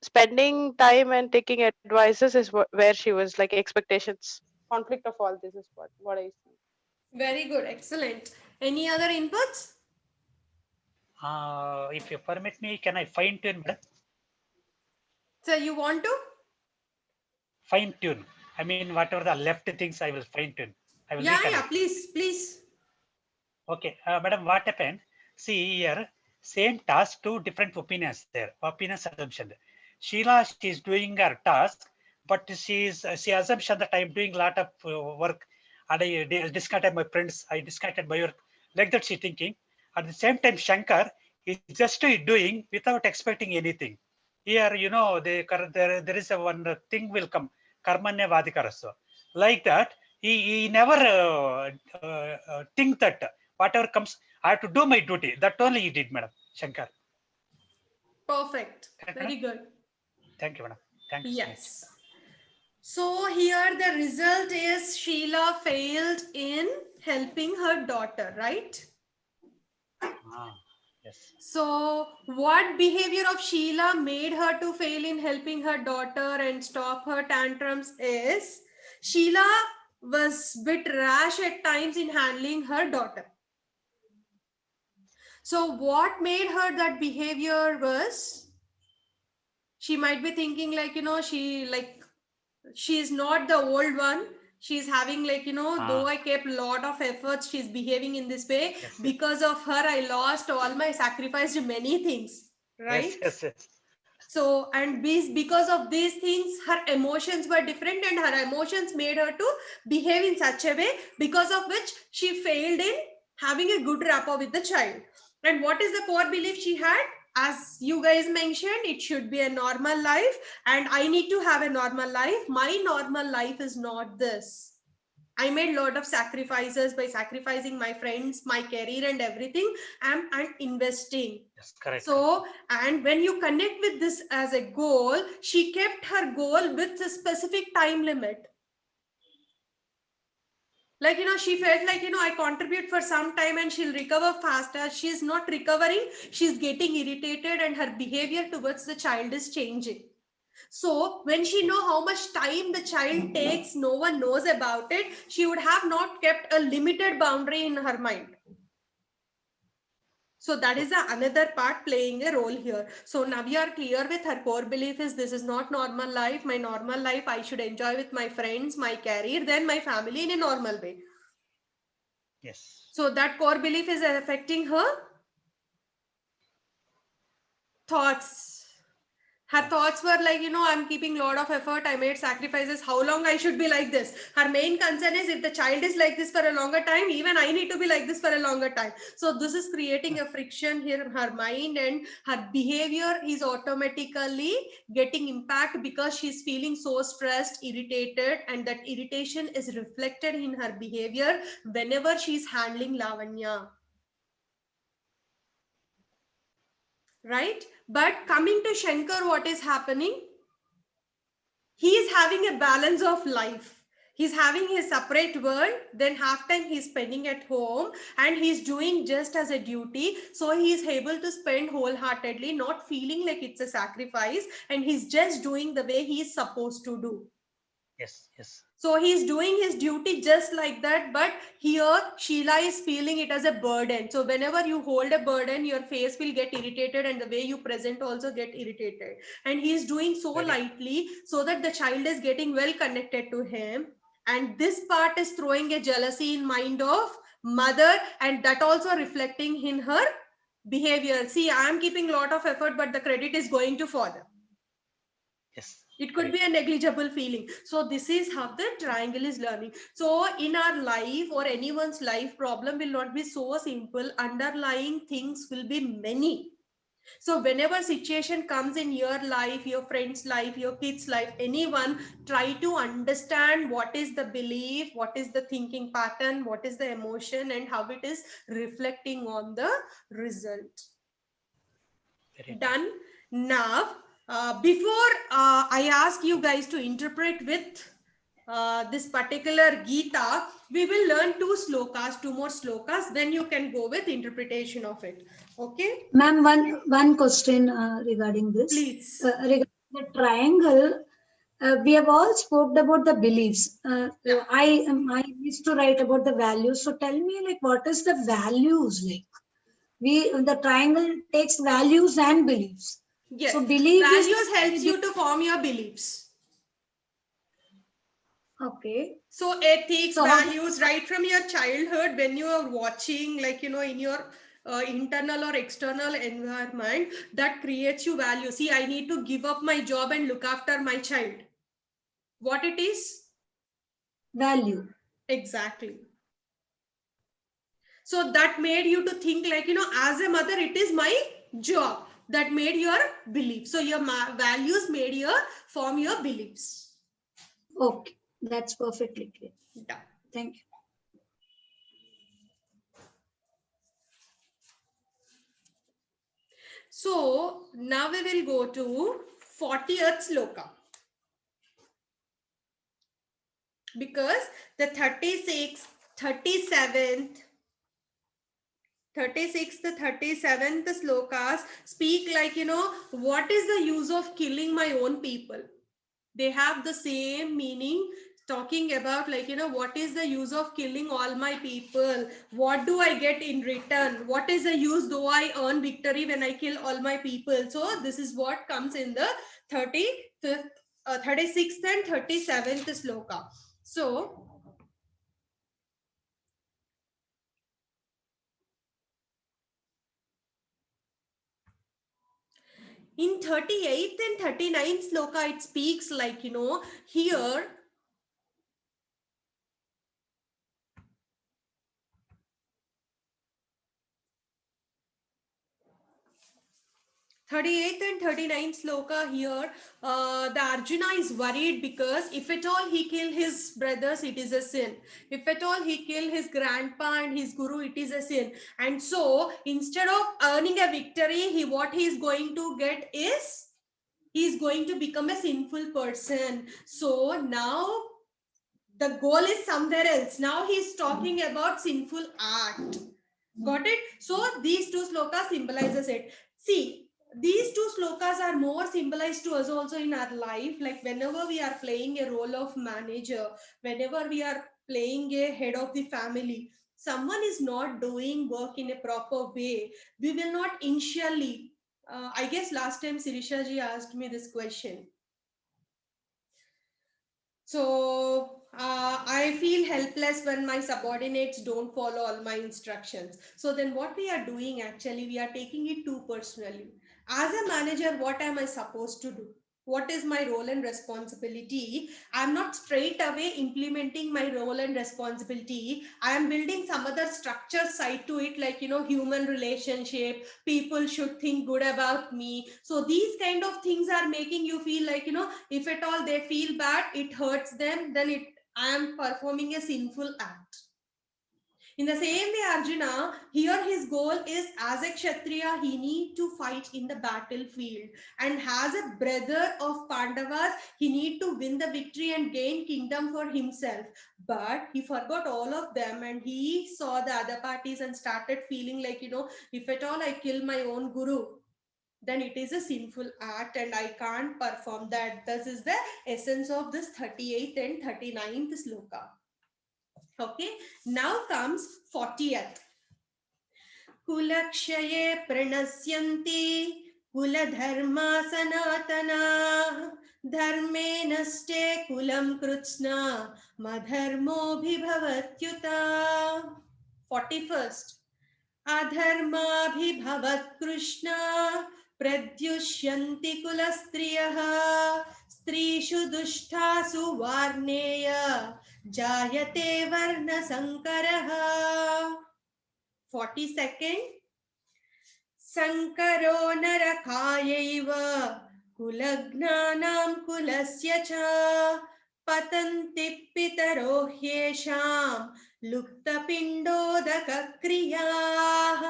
Spending time and taking advices is where she was like expectations. Conflict of all this is what I see. Very good. Excellent. Any other inputs? If you permit me, can I fine tune, madam? So you want to? Fine tune. I mean, whatever the left things, I will fine tune. I will Yeah, reconnect. please, please. Okay, madam, what happened? See here, same task, two different opinions there. Opinions assumption. Sheila, she is doing her task, but she assumption that I am doing a lot of work, and I disconnected my friends. I disconnected my work. Like that, she thinking. At the same time, Shankar is just doing without expecting anything. Here, there is a one thing will come. Karmanya Vadikarasya. Like that, he never think that whatever comes, I have to do my duty. That only he did, madam. Shankar. Perfect. Correct, Very madam? good. Thank you, madam. Thank you so much. Yes. So here the result is Sheila failed in helping her daughter, right? Yes. So what behavior of Sheila made her to fail in helping her daughter and stop her tantrums is Sheila was bit rash at times in handling her daughter. So what made her that behavior was she might be thinking like, she's not the old one. She's having like, though I kept a lot of efforts, she's behaving in this way. Yes, because of her, I lost all my sacrificed many things, right? Yes. So, and because of these things, her emotions were different and her emotions made her to behave in such a way because of which she failed in having a good rapport with the child. And what is the core belief she had? As you guys mentioned, it should be a normal life and I need to have a normal life. My normal life is not this. I made a lot of sacrifices by sacrificing my friends, my career and everything. I'm investing. Yes, correct. So, and when you connect with this as a goal, she kept her goal with a specific time limit. Like, she felt like, I contribute for some time and she'll recover faster. She's not recovering. She's getting irritated and her behavior towards the child is changing. So when she know how much time the child takes, no one knows about it. She would have not kept a limited boundary in her mind. So that is another part playing a role here. So now we are clear with her core belief is this is not normal life. My normal life, I should enjoy with my friends, my career, then my family in a normal way. Yes. So that core belief is affecting her thoughts. Her thoughts were like, I'm keeping a lot of effort. I made sacrifices. How long I should be like this? Her main concern is if the child is like this for a longer time, even I need to be like this for a longer time. So this is creating a friction here in her mind and her behavior is automatically getting impact because she's feeling so stressed, irritated, and that irritation is reflected in her behavior whenever she's handling Lavanya. Right? But coming to Shankar, what is happening? He is having a balance of life. He's having his separate world, then half time he's spending at home and he's doing just as a duty. So he's able to spend wholeheartedly, not feeling like it's a sacrifice, and he's just doing the way he's supposed to do. Yes. So he's doing his duty just like that, but here Sheila is feeling it as a burden. So whenever you hold a burden, your face will get irritated and the way you present also get irritated. And he's doing so lightly so that the child is getting well connected to him. And this part is throwing a jealousy in mind of mother, and that also reflecting in her behavior. See, I am keeping a lot of effort, but the credit is going to father. Yes. It could be a negligible feeling. So this is how the triangle is learning. So in our life or anyone's life, problem will not be so simple. Underlying things will be many. So whenever situation comes in your life, your friend's life, your kid's life, anyone, try to understand what is the belief, what is the thinking pattern, what is the emotion, and how it is reflecting on the result. Done. Now, before I ask you guys to interpret with this particular Gita, we will learn two more slokas, then you can go with interpretation of it. Okay? Ma'am, one question regarding this. Please. Regarding the triangle, we have all spoke about the beliefs. I used to write about the values. So tell me, like, what is the values like? The triangle takes values and beliefs. Yes. So belief Values helps you to form your beliefs. Okay. So ethics, So values, right from your childhood, when you are watching, like, in your internal or external environment, that creates you value. See, I need to give up my job and look after my child. What it is? Value. Exactly. So that made you to think like, as a mother, it is my job. That made your belief. So your values made your form your beliefs. Okay, that's perfectly clear. Done. Thank you. So now we will go to 40th sloka. Because the 36th, 37th, 36th, 37th slokas speak like, what is the use of killing my own people? They have the same meaning, talking about like, what is the use of killing all my people? What do I get in return? What is the use though I earn victory when I kill all my people? So this is what comes in the 35th, 36th and 37th sloka. So in 38th and 39th sloka, it speaks like, here 38th and 39th sloka here, the Arjuna is worried because if at all he kill his brothers, it is a sin. If at all he kill his grandpa and his guru, it is a sin. And so instead of earning a victory, what he is going to get is, he is going to become a sinful person. So now the goal is somewhere else. Now he is talking about sinful act. Got it? So these two slokas symbolizes it. See, these two slokas are more symbolized to us also in our life. Like whenever we are playing a role of manager, whenever we are playing a head of the family, someone is not doing work in a proper way, we will not initially, I guess last time Sirisha ji asked me this question. So I feel helpless when my subordinates don't follow all my instructions. So then what we are doing actually, we are taking it too personally. As a manager, what am I supposed to do? What is my role and responsibility? I'm not straight away implementing my role and responsibility. I am building some other structure side to it, like, human relationship, people should think good about me. So these kind of things are making you feel like, if at all they feel bad, it hurts them, then I am performing a sinful act. In the same way, Arjuna, here his goal is, as a Kshatriya, he need to fight in the battlefield. And as a brother of Pandavas, he need to win the victory and gain kingdom for himself. But he forgot all of them and he saw the other parties and started feeling like, if at all I kill my own guru, then it is a sinful act and I can't perform that. This is the essence of this 38th and 39th sloka. Okay, now comes 40th. Kulakshaye pranasyanti Kuladharma sanatana dharme naste kulam krutsna madharmo bhavatyuta. 41st. अधर्माभिभवत् कृष्ण प्रद्युष्यन्ति कुलस्त्रियः स्त्रीषु दुष्टासु वार्णेय जायते वर्णसङ्करः. 42nd. संकरो नरकायैव कुलघ्नानां कुलस्य च पतन्ति पितरो ह्येषां लुप्तपिण्डोदकक्रियाः.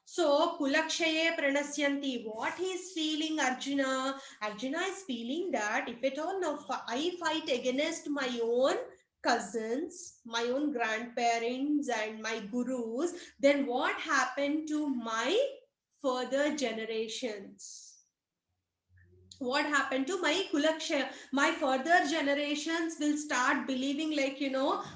So kulakshaye pranasyanti. What he is feeling, Arjuna? Arjuna is feeling that if at all now I fight against my own cousins, my own grandparents and my gurus, then what happened to my further generations? What happened to my kulakshaya? My further generations will start believing like,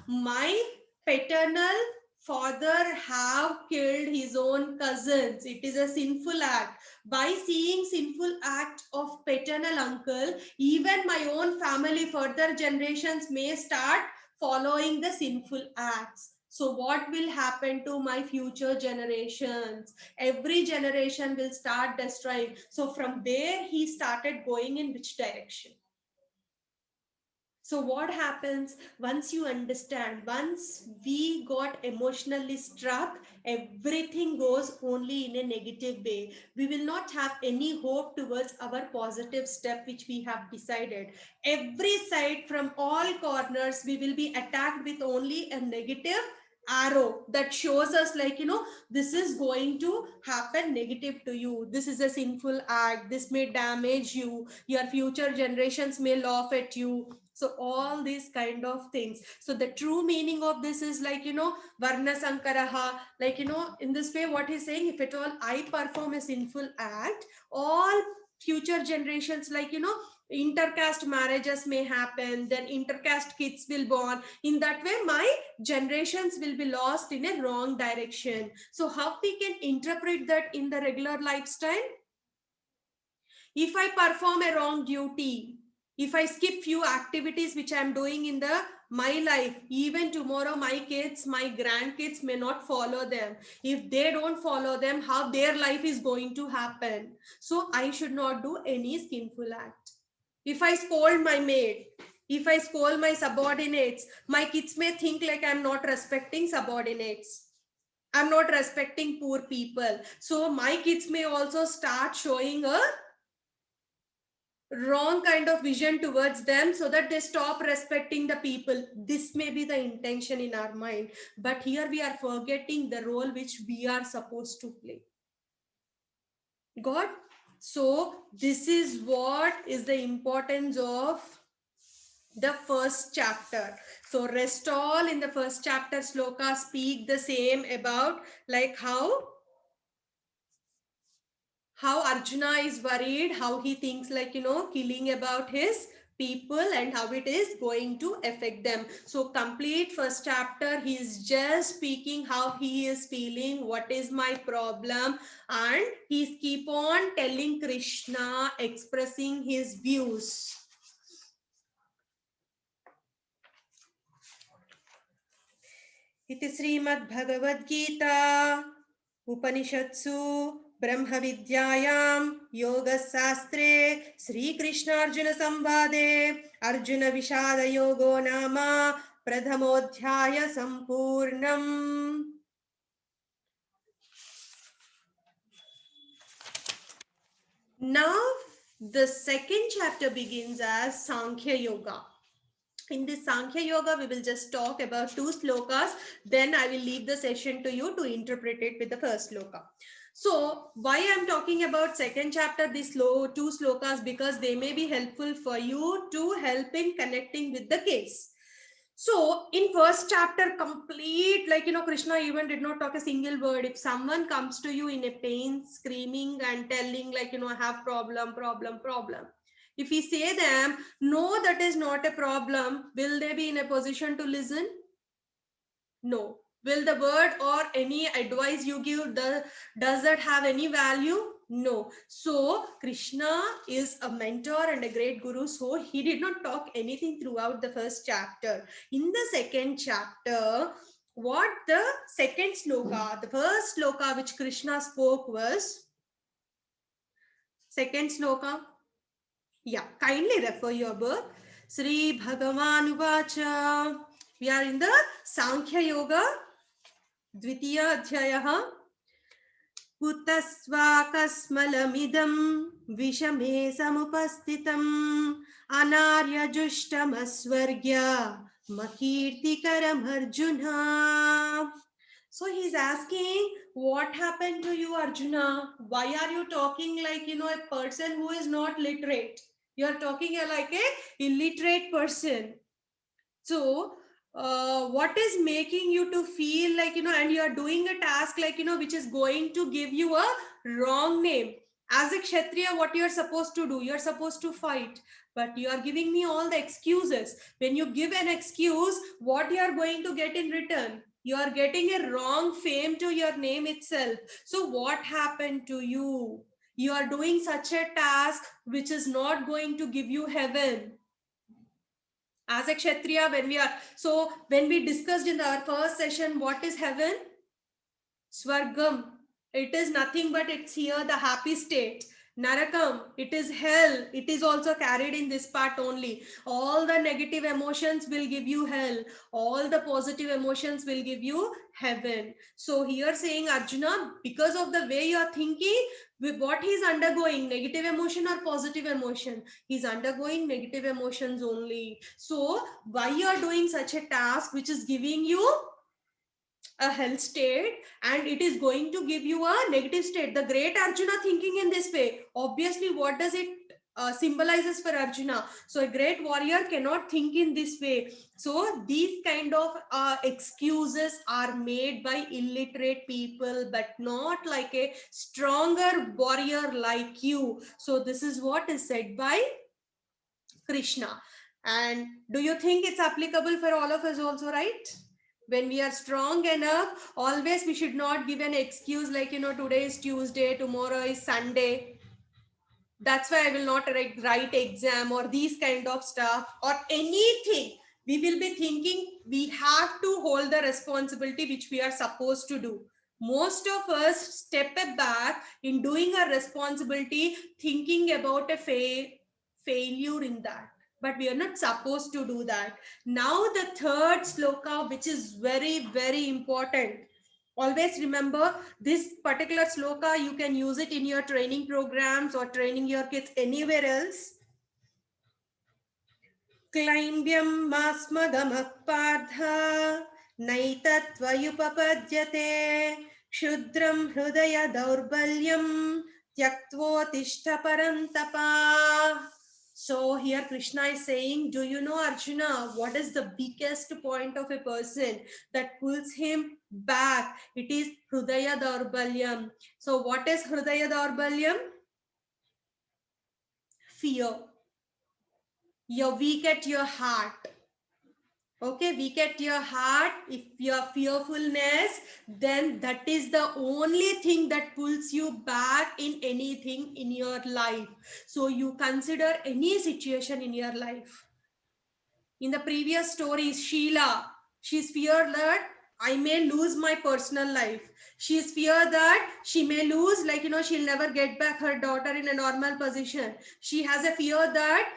my paternal father have killed his own cousins. It is a sinful act. By seeing sinful act of paternal uncle, even my own family further generations may start following the sinful acts. So what will happen to my future generations? Every generation will start destroying. So from there he started going in which direction? So what happens once you understand, once we got emotionally struck, everything goes only in a negative way. We will not have any hope towards our positive step which we have decided. Every side from all corners we will be attacked with only a negative arrow that shows us like, this is going to happen negative to you. This is a sinful act. This may damage you. Your future generations may laugh at you. So all these kind of things. So the true meaning of this is like, varna sankaraha, like, in this way, what he's saying, if at all I perform a sinful act, all future generations, like, intercaste marriages may happen, then intercaste kids will born. In that way, my generations will be lost in a wrong direction. So how we can interpret that in the regular lifestyle? If I perform a wrong duty, if I skip few activities which I am doing in my life, even tomorrow my kids, my grandkids may not follow them. If they don't follow them, how their life is going to happen? So I should not do any sinful act. If I scold my maid, if I scold my subordinates, my kids may think like I'm not respecting subordinates. I'm not respecting poor people. So my kids may also start showing a wrong kind of vision towards them so that they stop respecting the people. This may be the intention in our mind, but here we are forgetting the role which we are supposed to play. God, so this is what is the importance of the first chapter. So rest all in the first chapter sloka speak the same about like how Arjuna is worried, how he thinks like, killing about his people and how it is going to affect them. So complete first chapter, he is just speaking how he is feeling, what is my problem, and he's keep on telling Krishna, expressing his views. इति श्रीमद् भगवद गीता उपनिषत्सु ब्रह्म विद्यायां योगशास्त्रे श्रीकृष्णार्जुन संवादे अर्जुन विषाद योगो नाम प्रथमोऽध्याय सम्पूर्णम्. Now the second chapter begins as Sankhya Yoga. In this Sankhya Yoga, we will just talk about 2 slokas. Then I will leave the session to you to interpret it with the first sloka. So why I'm talking about second chapter, these 2 slokas, because they may be helpful for you to help in connecting with the case. So in first chapter, complete, like, Krishna even did not talk a single word. If someone comes to you in a pain, screaming and telling like, I have problem. If we say them, no, that is not a problem, will they be in a position to listen? No. Will the word or any advice you give, does that have any value? No. So Krishna is a mentor and a great guru. So he did not talk anything throughout the first chapter. In the second chapter, what the second sloka, the first sloka which Krishna spoke was second sloka. Yeah, kindly refer your book. Sri Bhagavan Uvacha. We are in the Sankhya Yoga, Dvitiya Adhyayah. कुतस्वाकस्मलमिदं विषमे समुपस्थितम् अनार्यजुष्टमस्वर्ग्य मकीर्तिकरमर्जुना. So he's asking, what happened to you, Arjuna? Why are you talking like, a person who is not literate? You're talking like a illiterate person. So what is making you to feel like, and you are doing a task like, which is going to give you a wrong name. As a Kshatriya, what you are supposed to do? You are supposed to fight. But you are giving me all the excuses. When you give an excuse, what you are going to get in return? You are getting a wrong fame to your name itself. So what happened to you? You are doing such a task which is not going to give you heaven. As a Kshatriya, when we discussed in our first session, what is heaven? Swargam. It is nothing but it's here, the happy state. Narakam, it is hell. It is also carried in this part only. All the negative emotions will give you hell. All the positive emotions will give you heaven. So here saying, Arjuna, because of the way you are thinking, with what he's undergoing, negative emotion or positive emotion? He's undergoing negative emotions only. So why you are doing such a task which is giving you a health state and it is going to give you a negative state? The great Arjuna thinking in this way. Obviously, what does it symbolizes for Arjuna? So a great warrior cannot think in this way. So these kind of excuses are made by illiterate people, but not like a stronger warrior like you. So this is what is said by Krishna. And do you think it's applicable for all of us also, right? When we are strong enough, always we should not give an excuse like, today is Tuesday, tomorrow is Sunday. That's why I will not write exam or these kind of stuff or anything. We will be thinking we have to hold the responsibility which we are supposed to do. Most of us step back in doing a responsibility, thinking about a failure in that. But we are not supposed to do that. Now the third sloka, which is very, very important. Always remember this particular sloka, you can use it in your training programs or training your kids anywhere else. Klaimbhyam masmagamah partha naitattvayupapadyate kshudram hrudaya daurbalyam tyaktva parantapa. So here Krishna is saying, do you know, Arjuna, what is the biggest point of a person that pulls him back? It is Hrudaya Daurbalyam. So what is Hrudaya Daurbalyam? Fear. You're weak at your heart. Okay, weak at your heart. If you're fearfulness, then that is the only thing that pulls you back in anything in your life. So you consider any situation in your life. In the previous story, Sheila, she's feared that I may lose my personal life. She's feared that she may lose, like, she'll never get back her daughter in a normal position. She has a fear that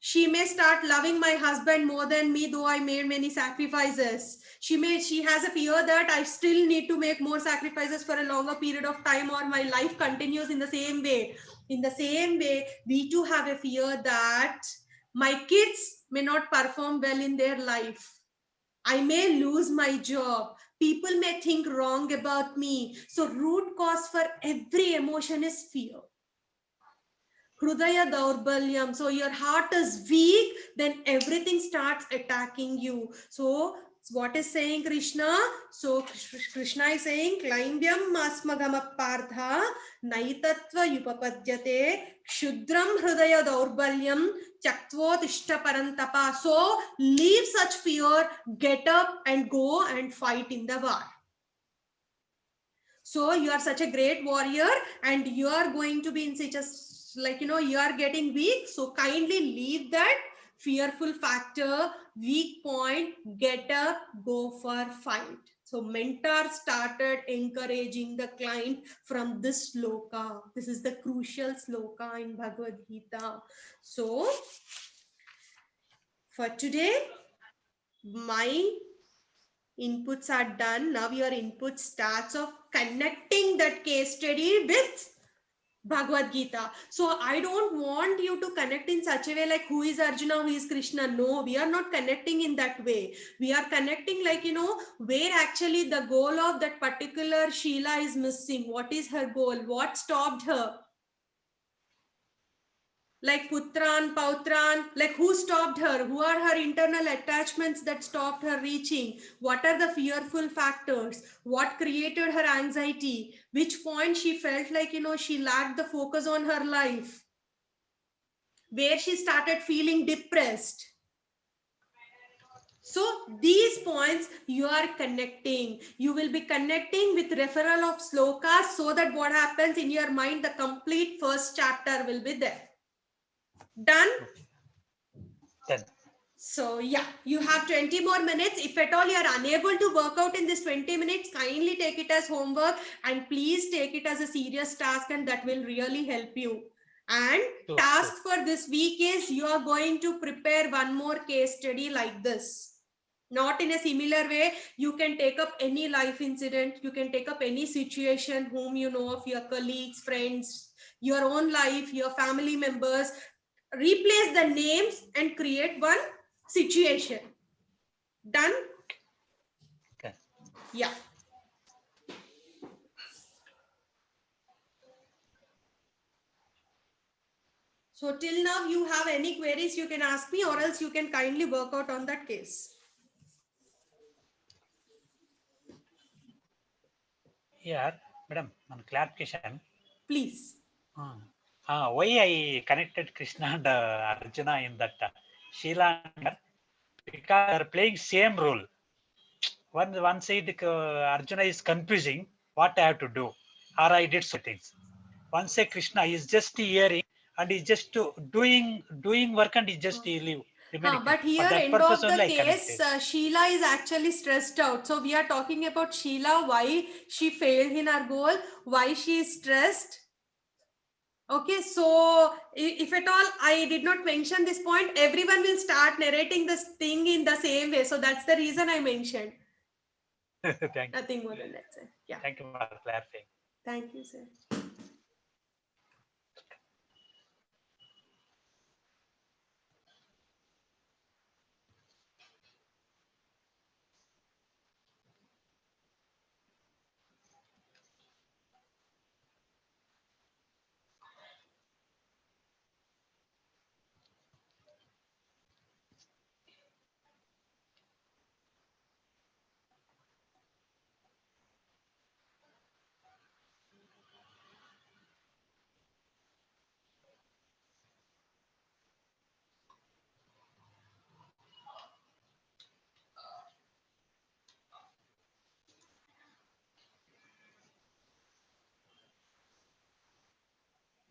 she may start loving my husband more than me, though I made many sacrifices. She has a fear that I still need to make more sacrifices for a longer period of time, or my life continues in the same way. In the same way, we too have a fear that my kids may not perform well in their life. I may lose my job. People may think wrong about me. So root cause for every emotion is fear. Hrudaya Daurbalyam. So your heart is weak, then everything starts attacking you. So what is saying Krishna? So Krishna is saying, Klaimbhyam masmagama partha naitatva yupapadyate kshudram hrudaya daurbalyam tyaktva parantapa. So leave such fear, get up and go and fight in the war. So you are such a great warrior and you are going to be in such a, like, you are getting weak. So kindly leave that fearful factor, weak point, get up, go for fight. So mentor started encouraging the client from this sloka. This is the crucial sloka in Bhagavad Gita. So for today, my inputs are done. Now your input starts of connecting that case study with Bhagavad Gita. So I don't want you to connect in such a way like who is Arjuna, who is Krishna. No, we are not connecting in that way. We are connecting like, where actually the goal of that particular Sheila is missing. What is her goal? What stopped her? Like Putran, Pautran, like who stopped her? Who are her internal attachments that stopped her reaching? What are the fearful factors? What created her anxiety? Which point she felt like, she lacked the focus on her life? Where she started feeling depressed? So these points you are connecting. You will be connecting with referral of slokas so that what happens in your mind, the complete first chapter will be there. Done? Done. So yeah, you have 20 more minutes. If at all you are unable to work out in this 20 minutes, kindly take it as homework and please take it as a serious task, and that will really help you. And task for this week is you are going to prepare one more case study like this. Not in a similar way. You can take up any life incident. You can take up any situation whom you know of, your colleagues, friends, your own life, your family members. Replace the names and create one situation. Done? Okay. Yeah. So till now you have any queries, you can ask me, or else you can kindly work out on that case. Yeah, madam, one clarification. Please. Why I connected Krishna and Arjuna in that Sheila? Because they are playing same role. One side Arjuna is confusing what I have to do, or I did so things. One side Krishna is just hearing and is just doing work and is just leave. But here, For that end purpose of the only I case, connected. Sheila is actually stressed out. So we are talking about Sheila, why she failed in her goal, why she is stressed. Okay, so if at all I did not mention this point, everyone will start narrating this thing in the same way. So that's the reason I mentioned. Thank you. Nothing more than that, sir. Yeah. Thank you for clarifying. Thank you, sir.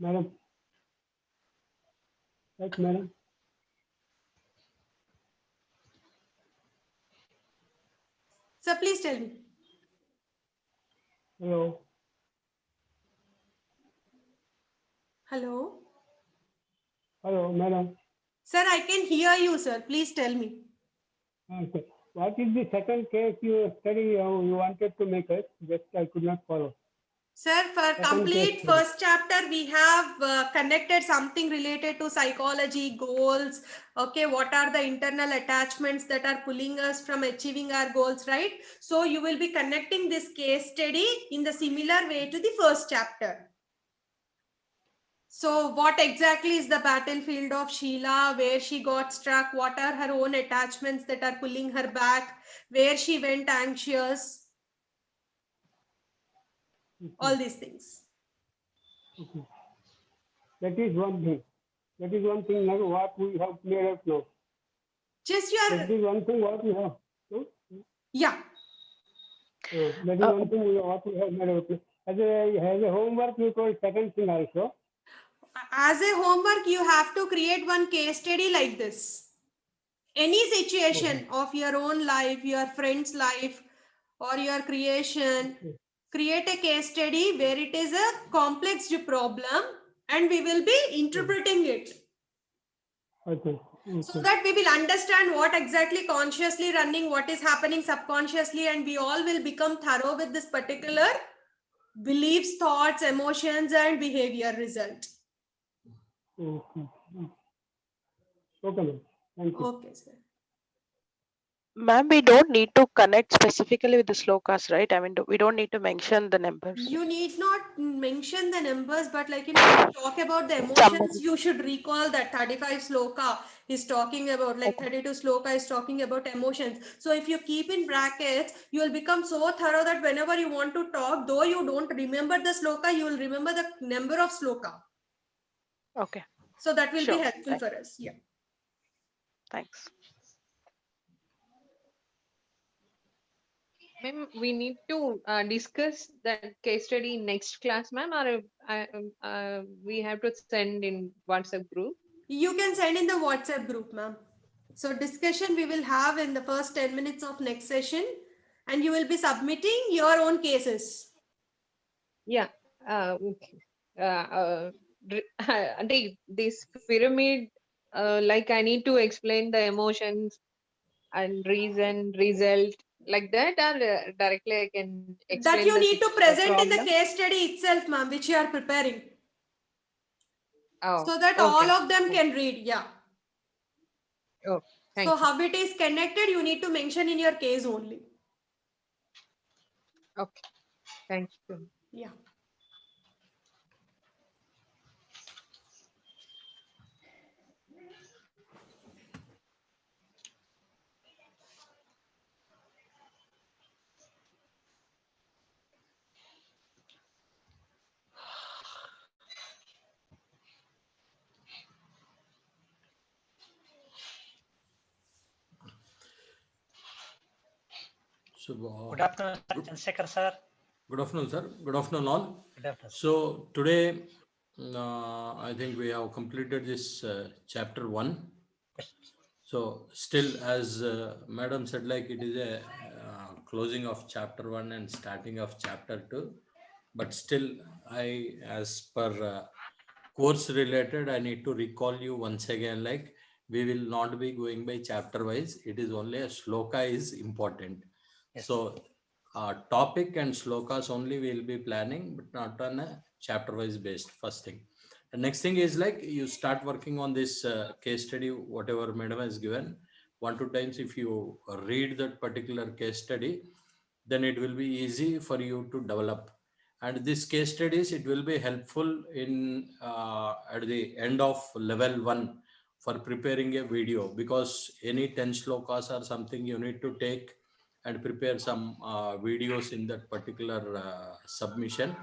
Madam. Yes, madam. Sir, please tell me. Hello. Hello. Hello, madam. Sir, I can hear you, sir. Please tell me. Okay. What is the second case you study you wanted to make us? Just I could not follow. Sir, for Second complete case. first chapter, we have connected something related to psychology, goals. Okay, what are the internal attachments that are pulling us from achieving our goals, right? So you will be connecting this case study in the similar way to the first chapter. So what exactly is the battlefield of Sheila, where she got struck, what are her own attachments that are pulling her back, where she went anxious, all these things. Okay. That is one thing. That is one thing now what we have made out now. Just your... That is one thing what we have. No? Yeah. That is one thing what we have made out now. as a homework, you told second thing also. As a homework, you have to create one case study like this. Any situation of your own life, your friend's life, or your creation, create a case study where it is a complex problem and we will be interpreting it. Okay. So that we will understand what exactly consciously running, what is happening subconsciously, and we all will become thorough with this particular beliefs, thoughts, emotions, and behavior result. Okay. Okay, ma'am. Thank you. Okay, sir. Ma'am, we don't need to connect specifically with the slokas, right? I mean, we don't need to mention the numbers. You need not mention the numbers, but like, when you talk about the emotions, Somebody. you should recall that 35 sloka is talking about, like 32 sloka is talking about emotions. So if you keep in brackets, you will become so thorough that whenever you want to talk, though you don't remember the sloka, you will remember the number of sloka. Okay. So that will be Sure. helpful for us. Yeah. Thanks. Ma'am, we need to discuss that case study next class, ma'am, or we have to send in WhatsApp group. You can send in the WhatsApp group, ma'am. So discussion we will have in the first 10 minutes of next session, and you will be submitting your own cases. Yeah. Okay. Ante, this pyramid, like I need to explain the emotions and reason, result, like that, or directly I can explain That you the need to present in the problem. case study itself, ma'am, which you are preparing. Oh, So that okay. all of them can read. Yeah. Oh, thank So you. how it is connected, you need to mention in your case only. Okay. Thank you. Yeah. So, Good afternoon, Chandrasekhar sir. good afternoon, sir. Good afternoon, all. Good afternoon. So, today, I think we have completed this chapter 1. So, still, as Madam said, like it is a closing of chapter 1 and starting of chapter 2. But still, as per course related, I need to recall you once again, like we will not be going by chapter wise. It is only a shloka is important. Yes. So topic and shlokas only we will be planning, but not on a chapter wise based. First thing. The next thing is like you start working on this case study, whatever madam has given. 1-2 times if you read that particular case study, then it will be easy for you to develop. And this case studies, it will be helpful in at the end of level 1 for preparing a video, because any 10 shlokas or something you need to take and prepare some videos in that particular submission.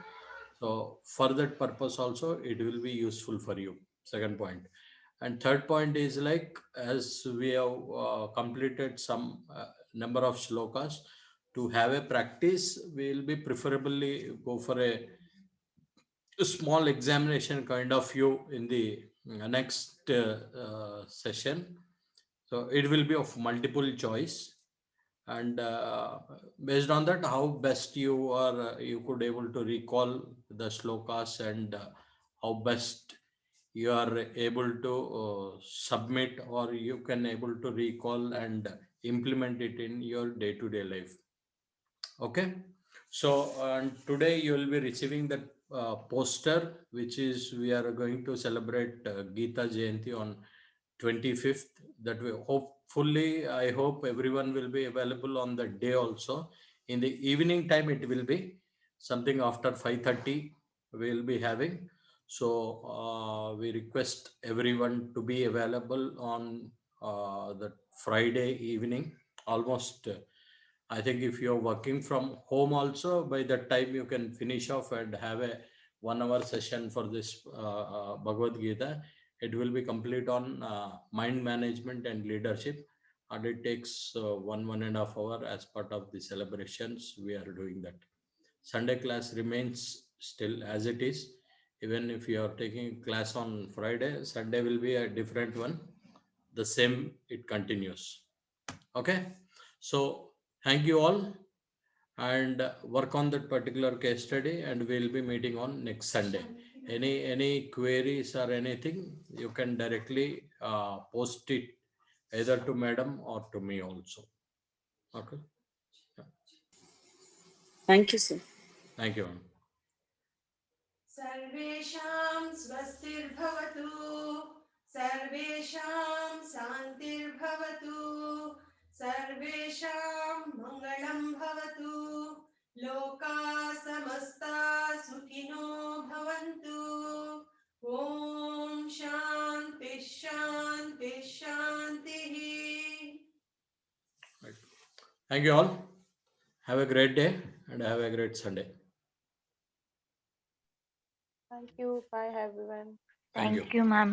So for that purpose also it will be useful for you. Second point. And third point is like, as we have completed some number of shlokas, to have a practice we will be preferably go for a small examination kind of view in the next session. So it will be of multiple choice, and based on that how best you are you could able to recall the shlokas, and how best you are able to submit, or you can able to recall and implement it in your day-to-day life. Okay. So today you will be receiving that poster, which is we are going to celebrate Gita Jayanti on 25th. That we hopefully, I hope everyone will be available on the day also. In the evening time it will be something after 5:30 we will be having. So we request everyone to be available on the Friday evening. Almost I think if you're working from home also, by that time you can finish off and have a 1 hour session for this Bhagavad Gita. It will be complete on mind management and leadership, and it takes 1.5 hour as part of the celebrations we are doing that. Sunday class remains still as it is. Even if you are taking class on Friday, Sunday will be a different one. The same, it continues. Okay. So thank you all, and work on that particular case study, and we'll be meeting on next Sunday. Any queries or anything, you can directly post it either to madam or to me also. Okay. Thank you, sir. Thank you, ma'am. सर्वेषां स्वस्तिर्भवतु, सर्वेषां शान्तिर्भवतु, सर्वेषां मङ्गलं भवतु, लोकाः समस्ताः सुखिनो भवन्तु. ॐ शान्ति शान्ति शान्तिः. Thank you all. Have a great day and have a great Sunday. Thank you. Bye, everyone. Thank you, ma'am.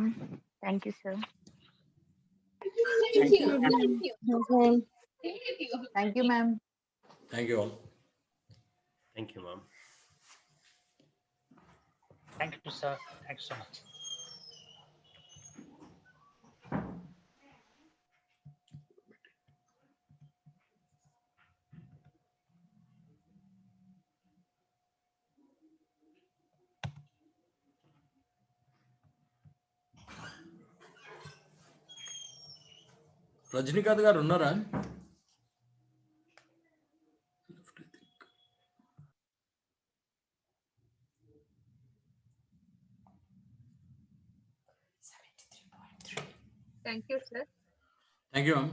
Thank you, sir. Thank you. Thank you, ma'am. Thank you all. Thank you, ma'am. Thank you, sir. Thanks so much. Rajinikanth గారు ఉన్నారా? Thank you, sir. Thank you, ma'am.